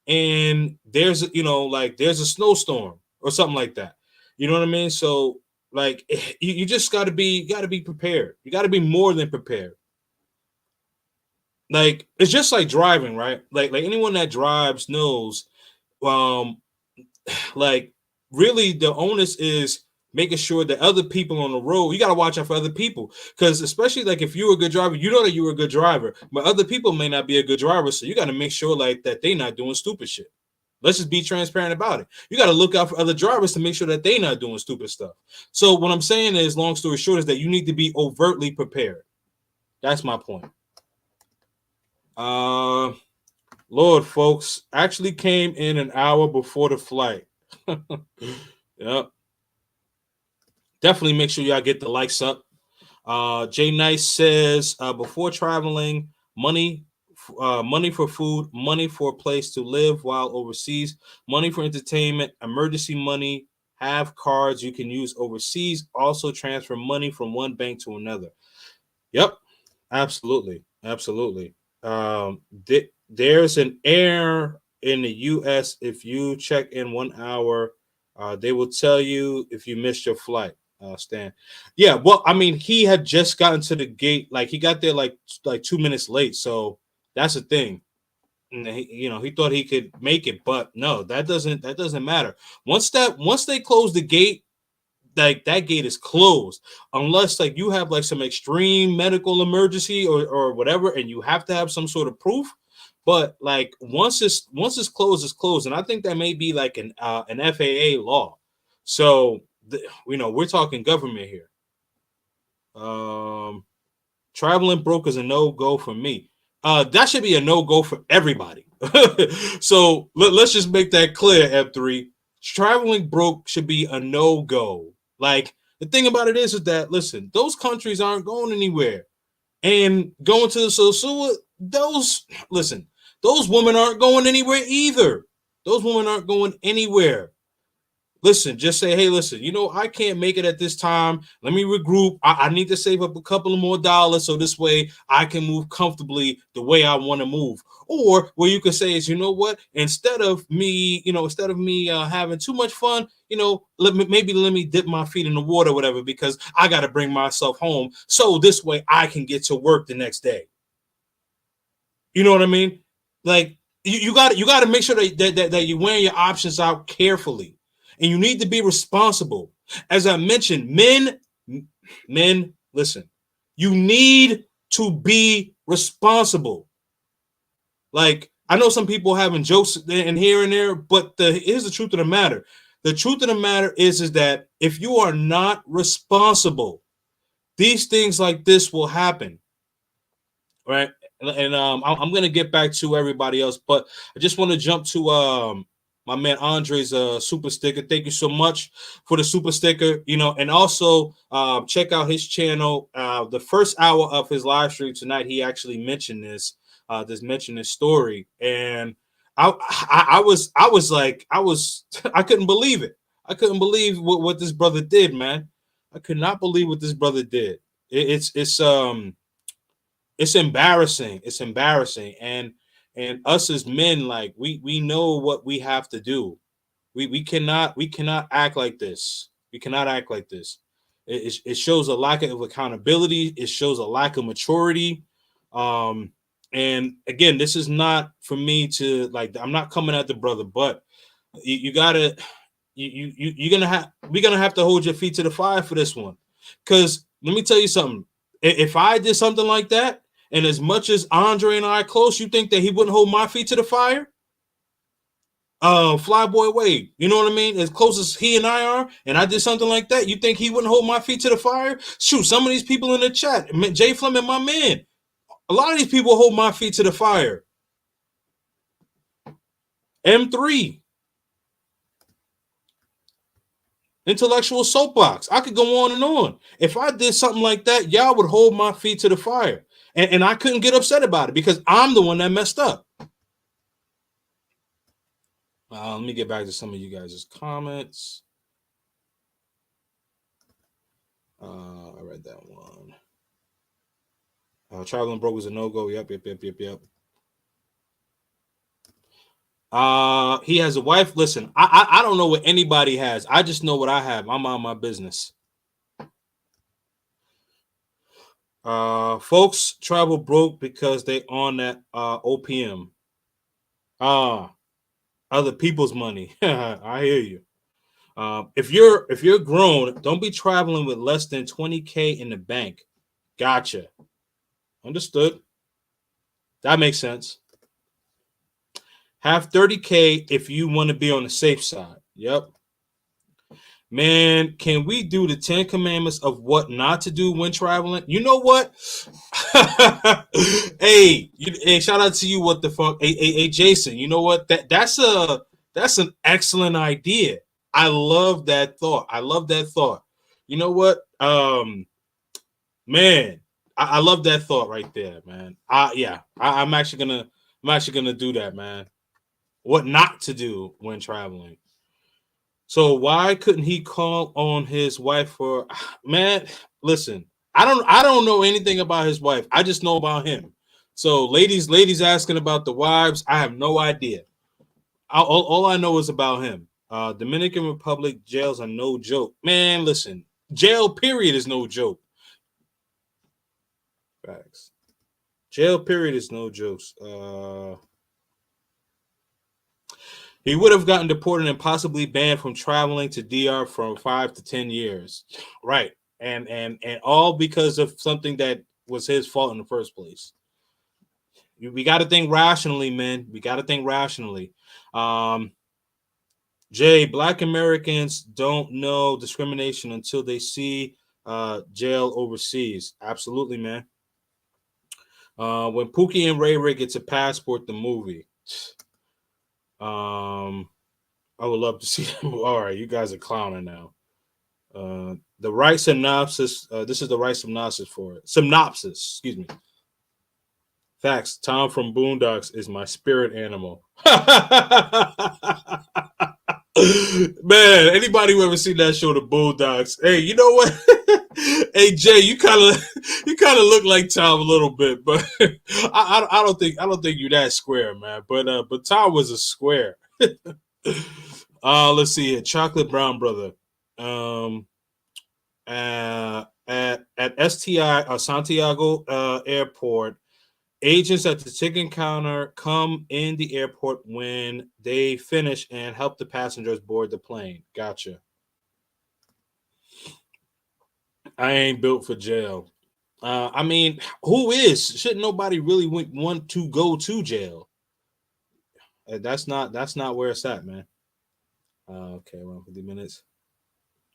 and there's a snowstorm or something like that. You know what I mean? So like you just gotta be prepared. You gotta be more than prepared. Like it's just like driving, right? Like anyone that drives knows, like really the onus is making sure that other people on the road, you got to watch out for other people, because especially like if you're a good driver, you know that you're a good driver, but other people may not be a good driver, so you got to make sure like that they're not doing stupid shit. Let's just be transparent about it. You got to look out for other drivers to make sure that they're not doing stupid stuff. So what I'm saying is, long story short, is that you need to be overtly prepared. That's my point. Lord, folks, actually came in an hour before the flight. Yep. Definitely make sure y'all get the likes up. Jay Nice says, before traveling, money for food, money for a place to live while overseas, money for entertainment, emergency money, have cards you can use overseas, also transfer money from one bank to another. Yep, absolutely. There's an error in the U.S. If you check in 1 hour, they will tell you if you missed your flight. Stan. Yeah, well, I mean, he had just gotten to the gate, like he got there like 2 minutes late, so that's the thing. And he thought he could make it, but no, that doesn't matter. Once they close the gate, like that gate is closed, unless like you have like some extreme medical emergency or whatever, and you have to have some sort of proof. But like once it's closed, it's closed, and I think that may be like an FAA law. So we're talking government here. Traveling broke is a no-go for me. That should be a no-go for everybody. So let's just make that clear, F3. Traveling broke should be a no-go. Like the thing about it is that, listen, those countries aren't going anywhere, and going to the Sosua, those women aren't going anywhere either. Those women aren't going anywhere. Listen, just say, hey, listen, I can't make it at this time. Let me regroup. I need to save up a couple of more dollars so this way I can move comfortably the way I want to move. Or what you can say is, you know what? Instead of me having too much fun, let me dip my feet in the water, or whatever, because I got to bring myself home. So this way I can get to work the next day. You know what I mean? Like you got to make sure that you're weighing your options out carefully. And you need to be responsible. As I mentioned, men, listen, you need to be responsible. Like, I know some people having jokes in here and there, but here's the truth of the matter. The truth of the matter is that if you are not responsible, these things like this will happen. right? And I'm gonna get back to everybody else, but I just want to jump to my man Andre's super sticker. Thank you so much for the super sticker. You know, and also check out his channel. The first hour of his live stream tonight, he actually mentioned this. Mentioned this story, and I was like I couldn't believe it. I couldn't believe what this brother did, man. I could not believe what this brother did. It's embarrassing. It's embarrassing. And us as men, like we know what we have to do. We cannot act like this. We cannot act like this. It shows a lack of accountability. It shows a lack of maturity. And again, this is not for me to like. I'm not coming at the brother, but you gotta you're gonna have we're gonna have to hold your feet to the fire for this one. Because let me tell you something. If I did something like that, and as much as Andre and I are close, you think that he wouldn't hold my feet to the fire? Flyboy Wade, you know what I mean? As close as he and I are, and I did something like that, you think he wouldn't hold my feet to the fire? Shoot, some of these people in the chat, Jay Fleming, my man, a lot of these people hold my feet to the fire. M3, intellectual soapbox. I could go on and on. If I did something like that, y'all would hold my feet to the fire. And I couldn't get upset about it because I'm the one that messed up. Let me get back to some of you guys' comments. I read that one. Traveling broke was a no-go. Yep. He has a wife. Listen, I don't know what anybody has. I just know what I have. I'm on my business. Folks travel broke because they on that OPM. Other people's money. I hear you. If you're grown, don't be traveling with less than 20K in the bank. Gotcha. Understood. That makes sense. Have 30K if you want to be on the safe side. Yep. Man, can we do the 10 commandments of what not to do when traveling? You know what? Hey, shout out to you. What the fuck? Hey, Jason, you know what? That's an excellent idea. I love that thought. You know what? Man, I love that thought right there, man. I'm actually gonna do that, man. What not to do when traveling. So why couldn't he call on his wife for? Man, listen, I don't know anything about his wife. I just know about him. So ladies asking about the wives, I have no idea. All I know is about him. Dominican Republic jails are no joke. Man, listen, jail period is no joke. Facts. Jail period is no jokes. He would have gotten deported and possibly banned from traveling to DR from 5 to 10 years. Right. And all because of something that was his fault in the first place. We got to think rationally, man. We got to think rationally. Jay, Black Americans don't know discrimination until they see jail overseas. Absolutely, man. When Pookie and Ray Ray get to Passport, the movie. I would love to see them. All right, you guys are clowning now. The right synopsis. This is the right synopsis for it. Synopsis, excuse me. Facts. Tom from Boondocks is my spirit animal. Man, anybody who ever seen that show, The Boondocks? Hey, you know what? Hey Jay, you kind of look like Tom a little bit, but I don't think you're that square, man. But Tom was a square. Let's see here. Chocolate Brown Brother. At STI Santiago Airport, agents at the ticket counter come in the airport when they finish and help the passengers board the plane. Gotcha. I ain't built for jail. I mean, who is? Shouldn't nobody really want to go to jail? That's not where it's at, man. Okay, around 50 minutes.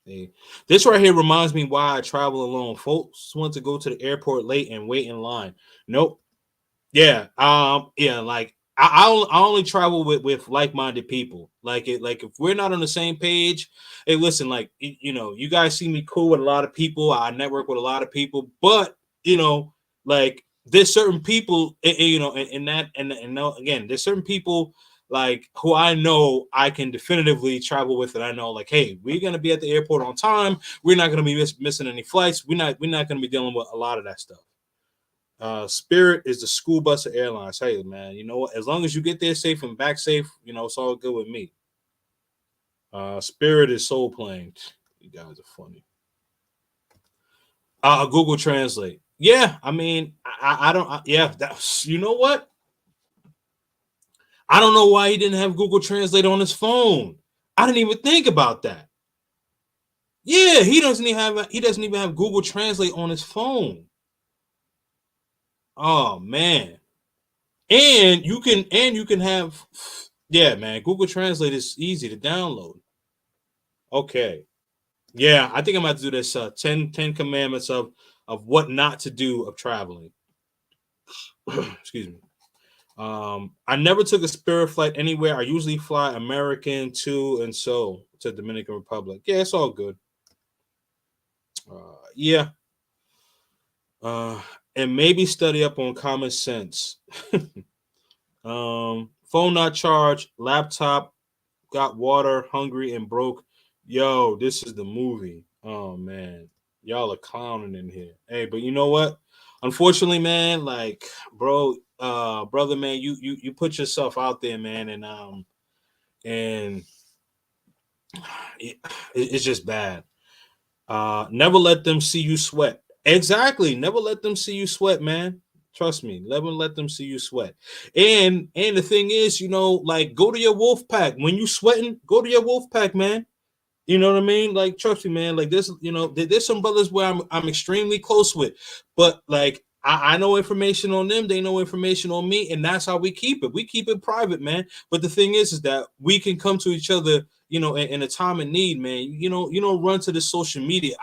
Hey, this right here reminds me why I travel alone. Folks want to go to the airport late and wait in line. Nope. Yeah. Yeah. Like I only travel with like-minded people. Like if we're not on the same page, hey, listen, like you know, you guys see me cool with a lot of people. I network with a lot of people, but you know, like there's certain people, you know, in that and no, again, there's certain people like who I know I can definitively travel with, and I know like, hey, we're gonna be at the airport on time. We're not gonna be missing any flights. We're not gonna be dealing with a lot of that stuff. Spirit is the school bus of airlines. Hey, man, you know what? As long as you get there safe and back safe, you know, it's all good with me. Spirit is soul plane. You guys are funny. Google Translate. Yeah, I mean, I don't. Yeah, that's. You know what? I don't know why he didn't have Google Translate on his phone. I didn't even think about that. Yeah, he doesn't even have Google Translate on his phone. Oh man. And you can have, yeah, man, Google Translate is easy to download. Okay. Yeah, I think I'm about to do this 10 commandments of what not to do of traveling. Excuse me. I never took a Spirit flight anywhere. I usually fly American to and so to Dominican Republic. Yeah, it's all good. Yeah. And maybe study up on common sense. Phone not charged, laptop got water, hungry and broke. Yo, this is the movie. Oh man, y'all are clowning in here. Hey, but you know what? Unfortunately, man, like, bro, brother, man, you put yourself out there, man, and it's just bad. Never let them see you sweat. Exactly. Never let them see you sweat, man. Trust me. Never let them see you sweat. And the thing is, you know, like go to your wolf pack. When you sweating, go to your wolf pack, man. You know what I mean? Like, trust me, man. Like this, you know, there's some brothers where I'm extremely close with, but like I know information on them, they know information on me, and that's how we keep it. We keep it private, man. But the thing is that we can come to each other, you know, in a time of need, man. You know, run to the social media.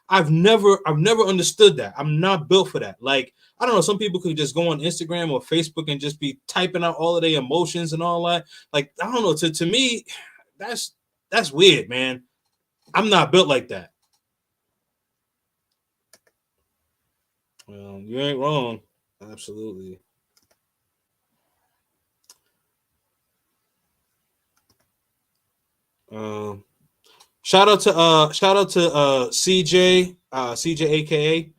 I've never understood that. I'm not built for that. Like, I don't know, some people could just go on Instagram or Facebook and just be typing out all of their emotions and all that. Like, I don't know. To me, that's weird, man. I'm not built like that. Well, you ain't wrong. Absolutely. Um, shout out to CJ aka.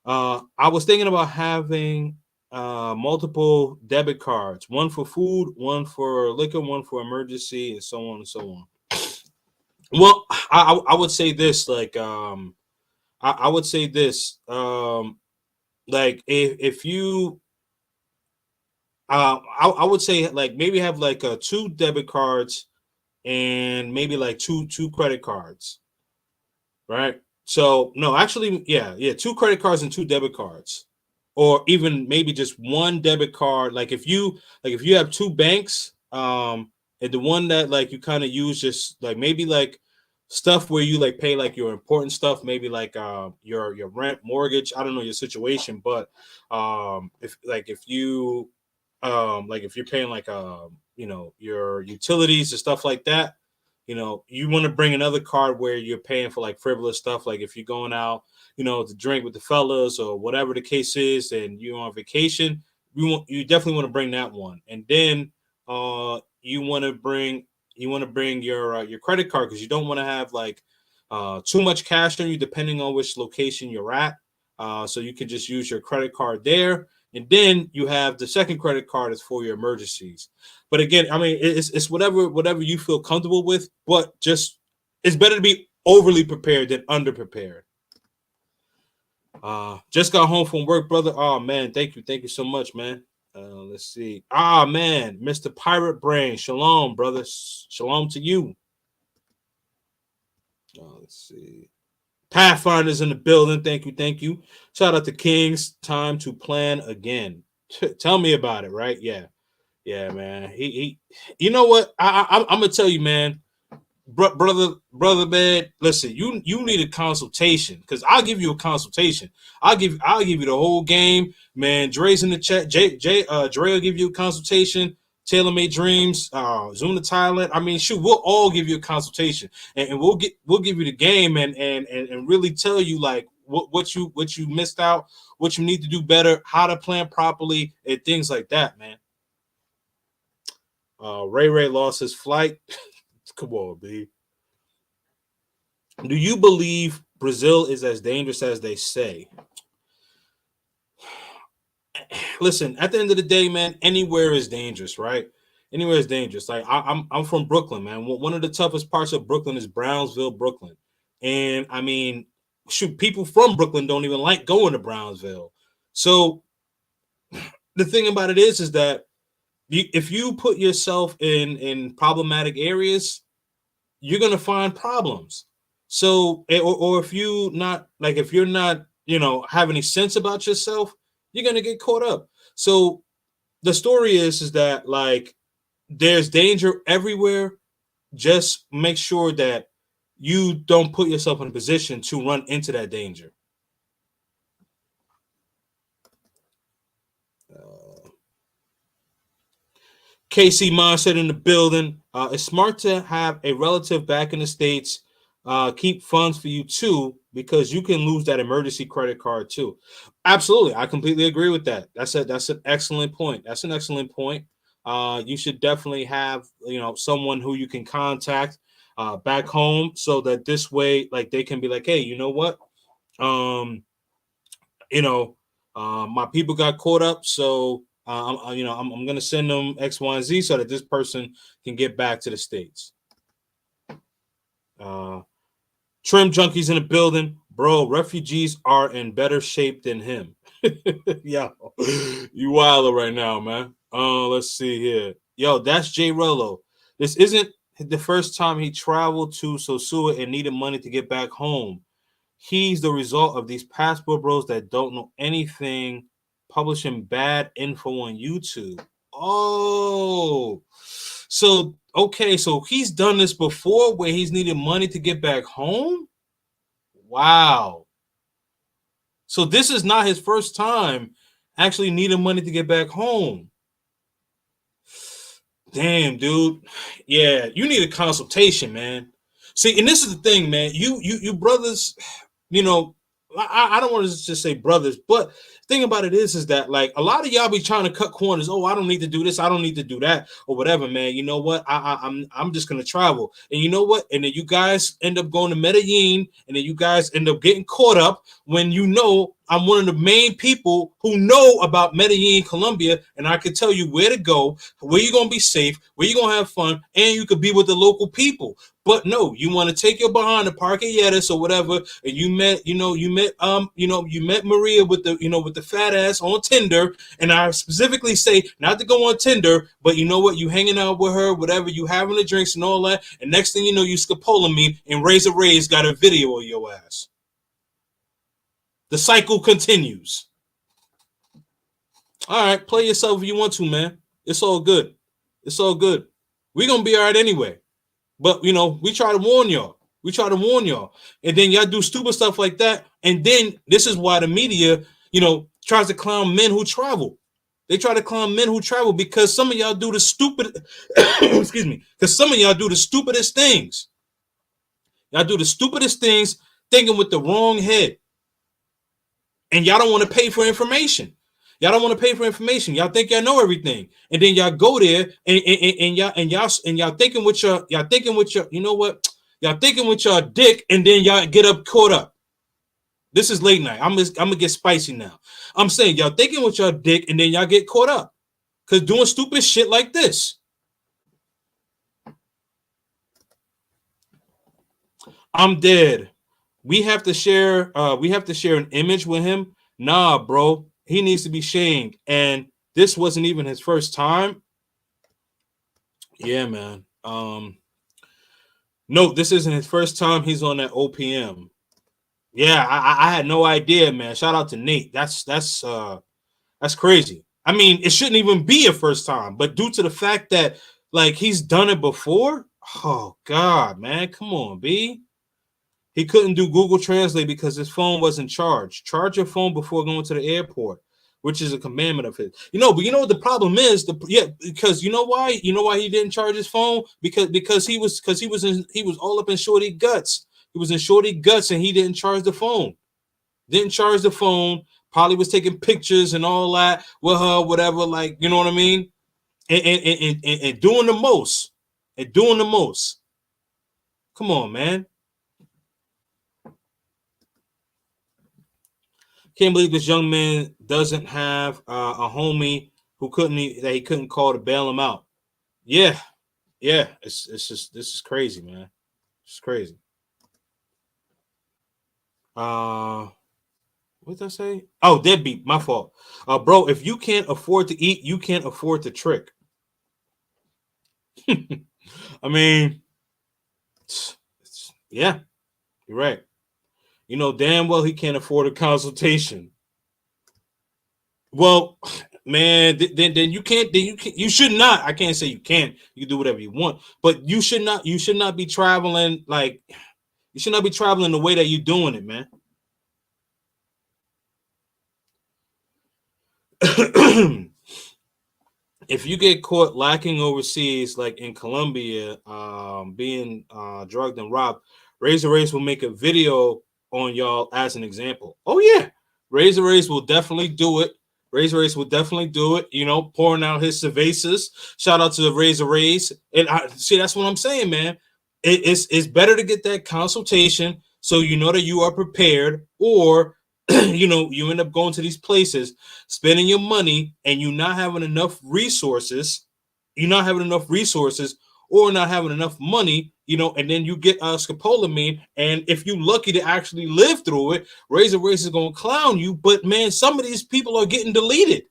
I was thinking about having multiple debit cards, one for food, one for liquor, one for emergency, and so on and so on. Well, I would say this, like I would say this, like if you I would say like maybe have like two debit cards and maybe like two credit cards, right? So no, actually, yeah, two credit cards and two debit cards, or even maybe just one debit card. Like if you have two banks, and the one that like you kind of use just like maybe like stuff where you like pay like your important stuff, maybe like your rent, mortgage. I don't know your situation, but if you're paying like you know, your utilities and stuff like that, you know, you want to bring another card where you're paying for like frivolous stuff, like if you're going out, you know, to drink with the fellas or whatever the case is, and you're on vacation, you definitely want to bring that one. And then you want to bring your credit card, because you don't want to have like too much cash on you depending on which location you're at. So you can just use your credit card there, and then you have the second credit card is for your emergencies. But again, I mean, it's whatever you feel comfortable with, but just it's better to be overly prepared than underprepared. Just got home from work, brother. Oh man, thank you so much, man. Let's see. Ah man, Mr. Pirate Brain, shalom, brother. Shalom to you. Let's see. Pathfinders in the building. Thank you. Shout out to Kings. Time to plan again. Tell me about it, right? Yeah, man. He you know what? I'm gonna tell you, man. Brother, man. Listen, you need a consultation, because I'll give you a consultation. I'll give you the whole game. Man, Dre's in the chat. Dre will give you a consultation. Tailor-made dreams, Zoom to Thailand. I mean, shoot, we'll all give you a consultation, and we'll give you the game and really tell you like what you missed out, what you need to do better, how to plan properly, and things like that, man. Ray lost his flight. Come on, B. Do you believe Brazil is as dangerous as they say? Listen, at the end of the day, man, anywhere is dangerous, right? Anywhere is dangerous. Like I'm from Brooklyn, man. One of the toughest parts of Brooklyn is Brownsville, Brooklyn. And I mean, shoot, people from Brooklyn don't even like going to Brownsville. So the thing about it is that if you put yourself in problematic areas, you're gonna find problems. So, or if you're not, have any sense about yourself, you're gonna get caught up. So the story is that like there's danger everywhere. Just make sure that you don't put yourself in a position to run into that danger. KC mindset in the building. It's smart to have a relative back in the States. Keep funds for you too, because you can lose that emergency credit card too. Absolutely, I completely agree with that. That's an excellent point. That's an excellent point. You should definitely have someone who you can contact back home, so that this way, like they can be like, hey, you know what, my people got caught up, so I'm gonna send them X, Y, and Z so that this person can get back to the States. Trim junkies in the building, bro. Refugees are in better shape than him. Yo, you wilder right now, man. Let's see here. Yo, that's Jay Rello. This isn't the first time he traveled to Sosua and needed money to get back home. He's the result of these passport bros that don't know anything, publishing bad info on YouTube. Oh, so okay, so he's done this before where he's needed money to get back home. Wow. So this is not his first time actually needing money to get back home. Damn, dude. Yeah, you need a consultation, man. See, and this is the thing, man. You brothers, I don't want to just say brothers, but thing about it is that like a lot of y'all be trying to cut corners. Oh, I don't need to do this, I don't need to do that, or whatever, man. You know what? I'm just gonna travel, and you know what? And then you guys end up going to Medellin, and then you guys end up getting caught up when I'm one of the main people who know about Medellin, Colombia, and I can tell you where to go, where you're gonna be safe, where you're gonna have fun, and you could be with the local people. But no, you want to take your behind the Parque Yetis or whatever, and you met Maria with the fat ass on Tinder, and I specifically say not to go on Tinder, but you know what, you hanging out with her, whatever, you having the drinks and all that, and next thing you know, you scapola me, and Razor Ray's got a video of your ass. The cycle continues. All right, play yourself if you want to, man. It's all good. It's all good. We're gonna be all right anyway. But we try to warn y'all. And then y'all do stupid stuff like that. And then this is why the media, tries to clown men who travel. They try to clown men who travel because some of y'all do the stupid, excuse me, because some of y'all do the stupidest things. Y'all do the stupidest things thinking with the wrong head. And y'all don't want to pay for information. Y'all don't want to pay for information. Y'all think y'all know everything, and then y'all go there and y'all thinking with your y'all thinking with your dick, and then y'all get up caught up. This is late night. I'm gonna get spicy now. I'm saying y'all thinking with your dick, and then y'all get caught up because doing stupid shit like this. I'm dead. We have to share an image with him. Nah, bro. He needs to be shamed. And this wasn't even his first time. Yeah, man. No, this isn't his first time he's on that OPM. Yeah, I had no idea, man. Shout out to Nate. That's crazy. I mean, it shouldn't even be a first time, but due to the fact that like he's done it before, oh God, man, come on, B. He couldn't do Google Translate because his phone wasn't charged. Charge your phone before going to the airport. which is a commandment of his. But you know what the problem is? Because you know why? You know why he didn't charge his phone? Because he was all up in shorty guts. He was in shorty guts and he didn't charge the phone. Didn't charge the phone. Probably was taking pictures and all that with her, whatever. Like, you know what I mean? And doing the most. And doing the most. Come on, man. Can't believe this young man doesn't have a homie that he couldn't call to bail him out. Yeah. It's just, this is crazy, man. It's crazy. What did I say? Oh, deadbeat. My fault. Bro, if you can't afford to eat, you can't afford to trick. I mean, yeah, you're right. You know damn well he can't afford a consultation. Well, man, then you can't. You should not. I can't say you can't. You can do whatever you want, but you should not. You should not be traveling like. You should not be traveling the way that you're doing it, man. If you get caught lacking overseas, like in Colombia, being drugged and robbed, Razor Race will make a video on y'all as an example. Oh yeah, Razor Race will definitely do it. Razor Race will definitely do it. You know, pouring out his cervezas. Shout out to the Razor Race. And see, that's what I'm saying, man. It's better to get that consultation so you know that you are prepared, or you end up going to these places, spending your money, and you not having enough resources. You're not having enough resources, or not having enough money, and then you get scopolamine, and if you're lucky to actually live through it, Razor Race is going to clown you. But man, some of these people are getting deleted.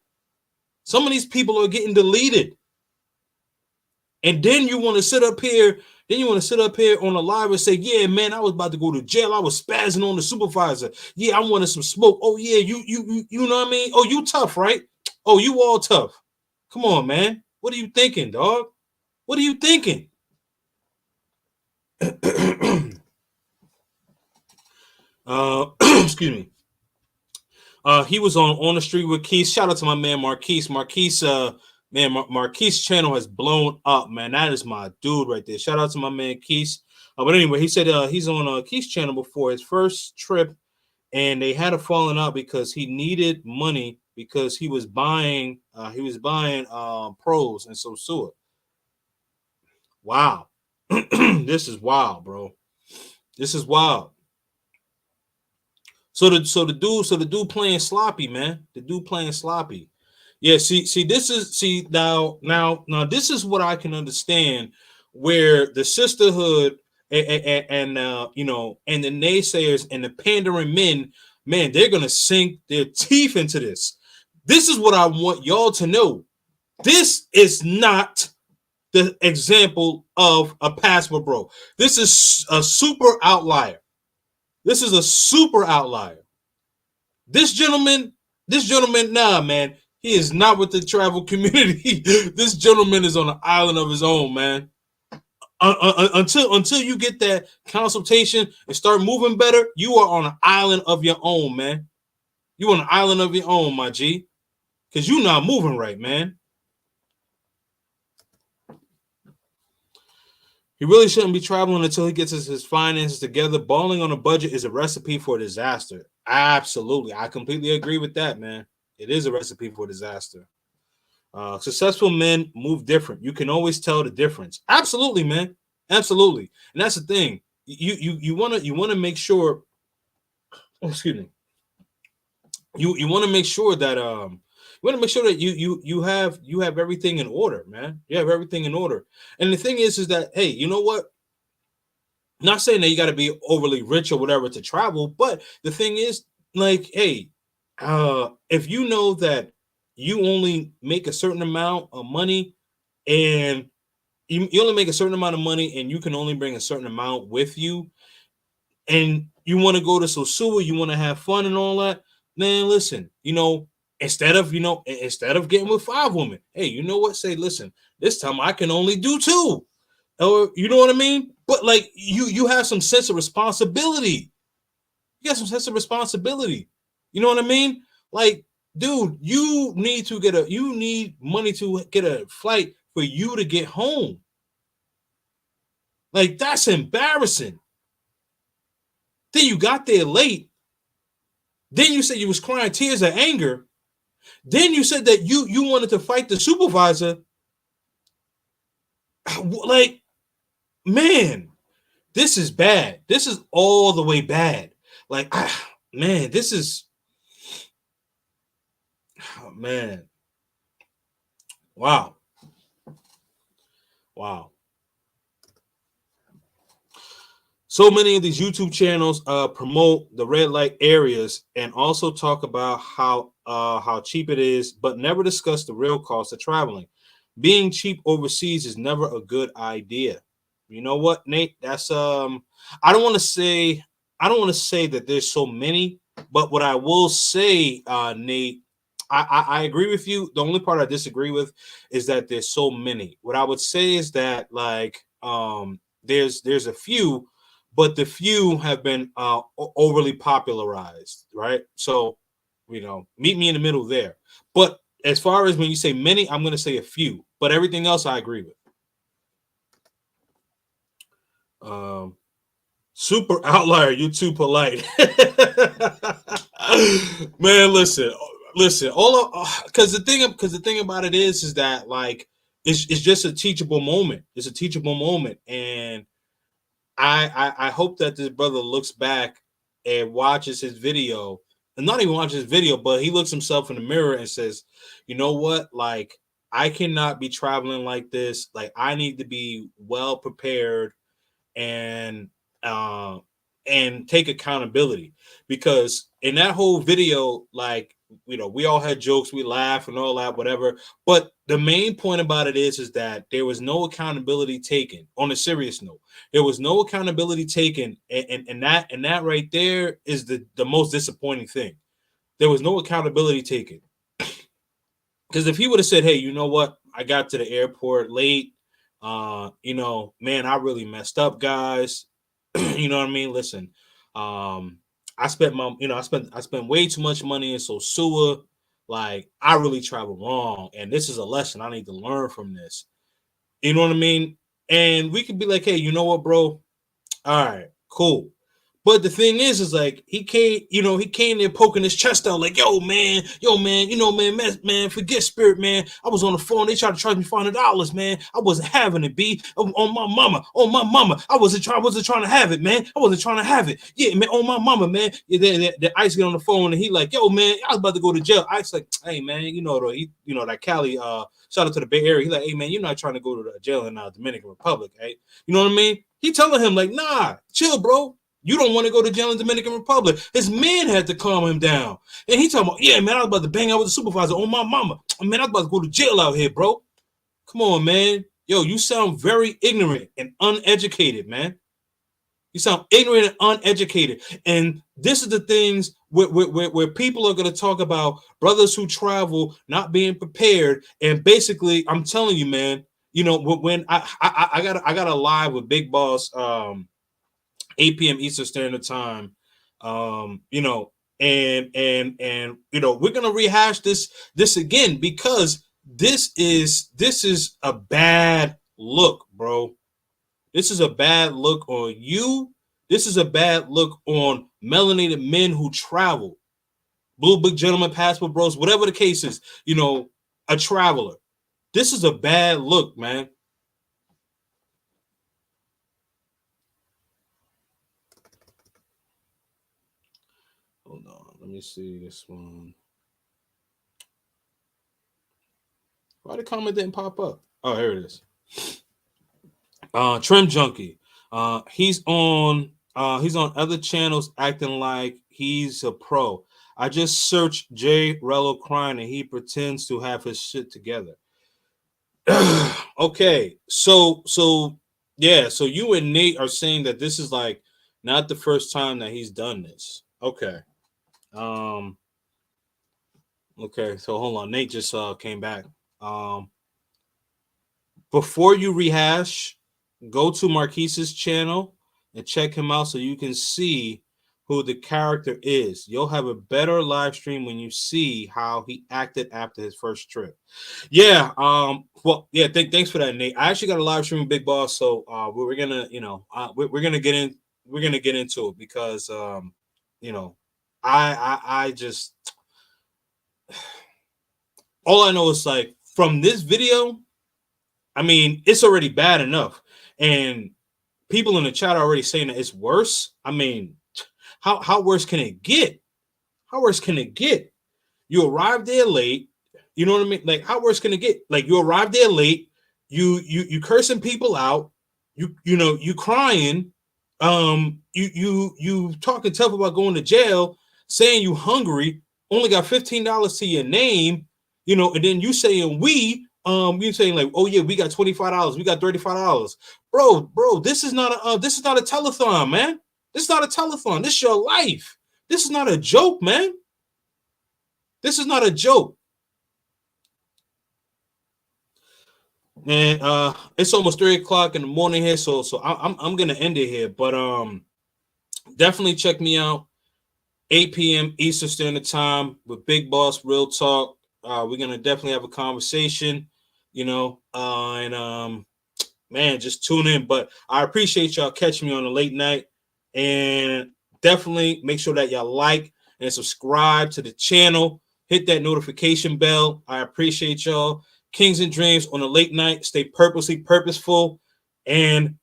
And then you want to sit up here. On a live and say, yeah, man, I was about to go to jail. I was spazzing on the supervisor. Yeah, I wanted some smoke. Oh, yeah, you know what I mean? Oh, you tough, right? Oh, you all tough. Come on, man. What are you thinking, dog? What are you thinking? Excuse me. He was on the street with Keith. Shout out to my man Marquise. Marquise channel has blown up, man. That is my dude right there. Shout out to my man Keith. But anyway, he said he's on Keith's channel before his first trip, and they had a falling out because he needed money because he was buying pros and so sued. Wow. This is wild, bro. This is wild. So the dude playing sloppy, man. The dude playing sloppy. Yeah, now this is what I can understand, where the sisterhood and the naysayers and the pandering men, man, they're gonna sink their teeth into this. This is what I want y'all to know. This is not the example of a passport, bro. This is a super outlier. This gentleman, nah, man. He is not with the travel community. This gentleman is on an island of his own, man. Until you get that consultation and start moving better, you are on an island of your own, man. You on an island of your own, my G. Because you're not moving right, man. He really shouldn't be traveling until he gets his finances together. Balling on a budget is a recipe for disaster. Absolutely. I completely agree with that, man. It is a recipe for disaster. Successful men move different. You can always tell the difference. Absolutely, man. Absolutely. And that's the thing. You want to make sure. Oh, excuse me. You want to make sure that you have everything in order, man. You have everything in order. And the thing is that, hey, you know what? Not saying that you got to be overly rich or whatever to travel, but the thing is, like, hey, if you know that you only make a certain amount of money, and you only make a certain amount of money, and you can only bring a certain amount with you, and you want to go to Sosua, you want to have fun and all that, man, listen, instead of getting with 5 women, hey, you know what? Say, listen, this time I can only do 2. Or you know what I mean? But like you have some sense of responsibility. You got some sense of responsibility. You know what I mean? Like, dude, you need money to get a flight for you to get home. Like, that's embarrassing. Then you got there late. Then you said you was crying tears of anger. Then you said that you wanted to fight the supervisor. Like, man, this is bad. This is all the way bad. Like, man, this is, oh, man. Wow. So many of these YouTube channels promote the red light areas and also talk about how cheap it is, but never discuss the real cost of traveling. Being cheap overseas is never a good idea. You know what, Nate? That's I don't want to say that there's so many, but what I will say, Nate, I agree with you. The only part I disagree with is that there's so many. What I would say is that, like, there's a few, but the few have been overly popularized, right? So, meet me in the middle there. But as far as when you say many, I'm going to say a few, but everything else I agree with. Super outlier, you too polite. Man, listen. Because the thing about it is that, like, it's just a teachable moment. It's a teachable moment, and I hope that this brother looks back and watches his video, and not even watches his video, but he looks himself in the mirror and says, you know what, like, I cannot be traveling like this. Like, I need to be well prepared and take accountability, because in that whole video, like, we all had jokes, we laugh and all that, whatever, but the main point about it is that there was no accountability taken. On a serious note, there was no accountability taken, and that right there is the most disappointing thing. There was no accountability taken, because if he would have said, hey, you know what, I got to the airport late, man, I really messed up, guys. You know what I mean? Listen, I spent way too much money in Sosua. Like, I really traveled wrong, and this is a lesson I need to learn from this. You know what I mean? And we could be like, hey, you know what, bro? All right, cool. But the thing is like, he came there poking his chest out, like, yo, man, man, forget Spirit, man. I was on the phone. They tried to charge me $400, man. I wasn't having it, B. On my mama. I wasn't trying to have it, man. I wasn't trying to have it. Yeah, man, on my mama, man. Yeah, the Ice get on the phone, and he like, yo, man, I was about to go to jail. Ice like, hey, man, that Cali, shout out to the Bay Area. He like, hey, man, you're not trying to go to the jail in Dominican Republic, hey? You know what I mean? He telling him, like, nah, chill, bro. You don't want to go to jail in Dominican Republic. His man had to calm him down. And he talking about, yeah, man, I was about to bang out with the supervisor on my mama. Man, I was about to go to jail out here, bro. Come on, man. Yo, you sound very ignorant and uneducated, man. You sound ignorant and uneducated. And this is the things where people are going to talk about brothers who travel not being prepared. And basically, I'm telling you, man, when I got a live with Big Boss, 8 p.m. Eastern Standard Time, and we're gonna rehash this again, because this is a bad look, bro. This is a bad look on you. This is a bad look on melanated men who travel, blue book gentlemen, passport bros, whatever the case is. A traveler. This is a bad look, man. Hold on, let me see this one. Why the comment didn't pop up? Oh, here it is. Trim Junkie. He's on other channels acting like he's a pro. I just searched Jay Rello crying and he pretends to have his shit together. Okay, so yeah, so you and Nate are saying that this is like not the first time that he's done this. Okay. Okay, so hold on. Nate just came back. Before you rehash, go to Marquise's channel and check him out so you can see who the character is. You'll have a better live stream when you see how he acted after his first trip. Yeah. Well, yeah. Thanks for that, Nate. I actually got a live stream with Big Boss, so we're gonna, we're gonna get in. We're gonna get into it because, I just all I know is like from this video. I mean, it's already bad enough, and people in the chat are already saying that it's worse. I mean, how worse can it get? How worse can it get? You arrived there late. You know what I mean? Like, how worse can it get? Like, you arrived there late. You cursing people out. You crying. You talking tough about going to jail, saying you hungry. Only got $15 to your name. And then you saying you saying like, oh yeah, we got $25, we got $35. Bro, this is not a telethon, man. This is not a telethon. This is your life. This is not a joke, man. This is not a joke. And it's almost 3 o'clock in the morning here, so I'm gonna end it here. But definitely check me out 8 p.m. Eastern Standard Time with Big Boss Real Talk. We're gonna definitely have a conversation, man, just tune in. But I appreciate y'all catching me on a late night, and definitely make sure that y'all like and subscribe to the channel. Hit that notification bell. I appreciate y'all. Kings and Dreams on a late night. Stay purposeful, and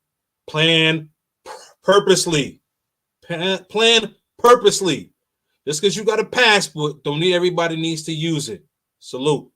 plan purposely. Plan purposely. Just because you got a passport, don't need everybody needs to use it. Salute.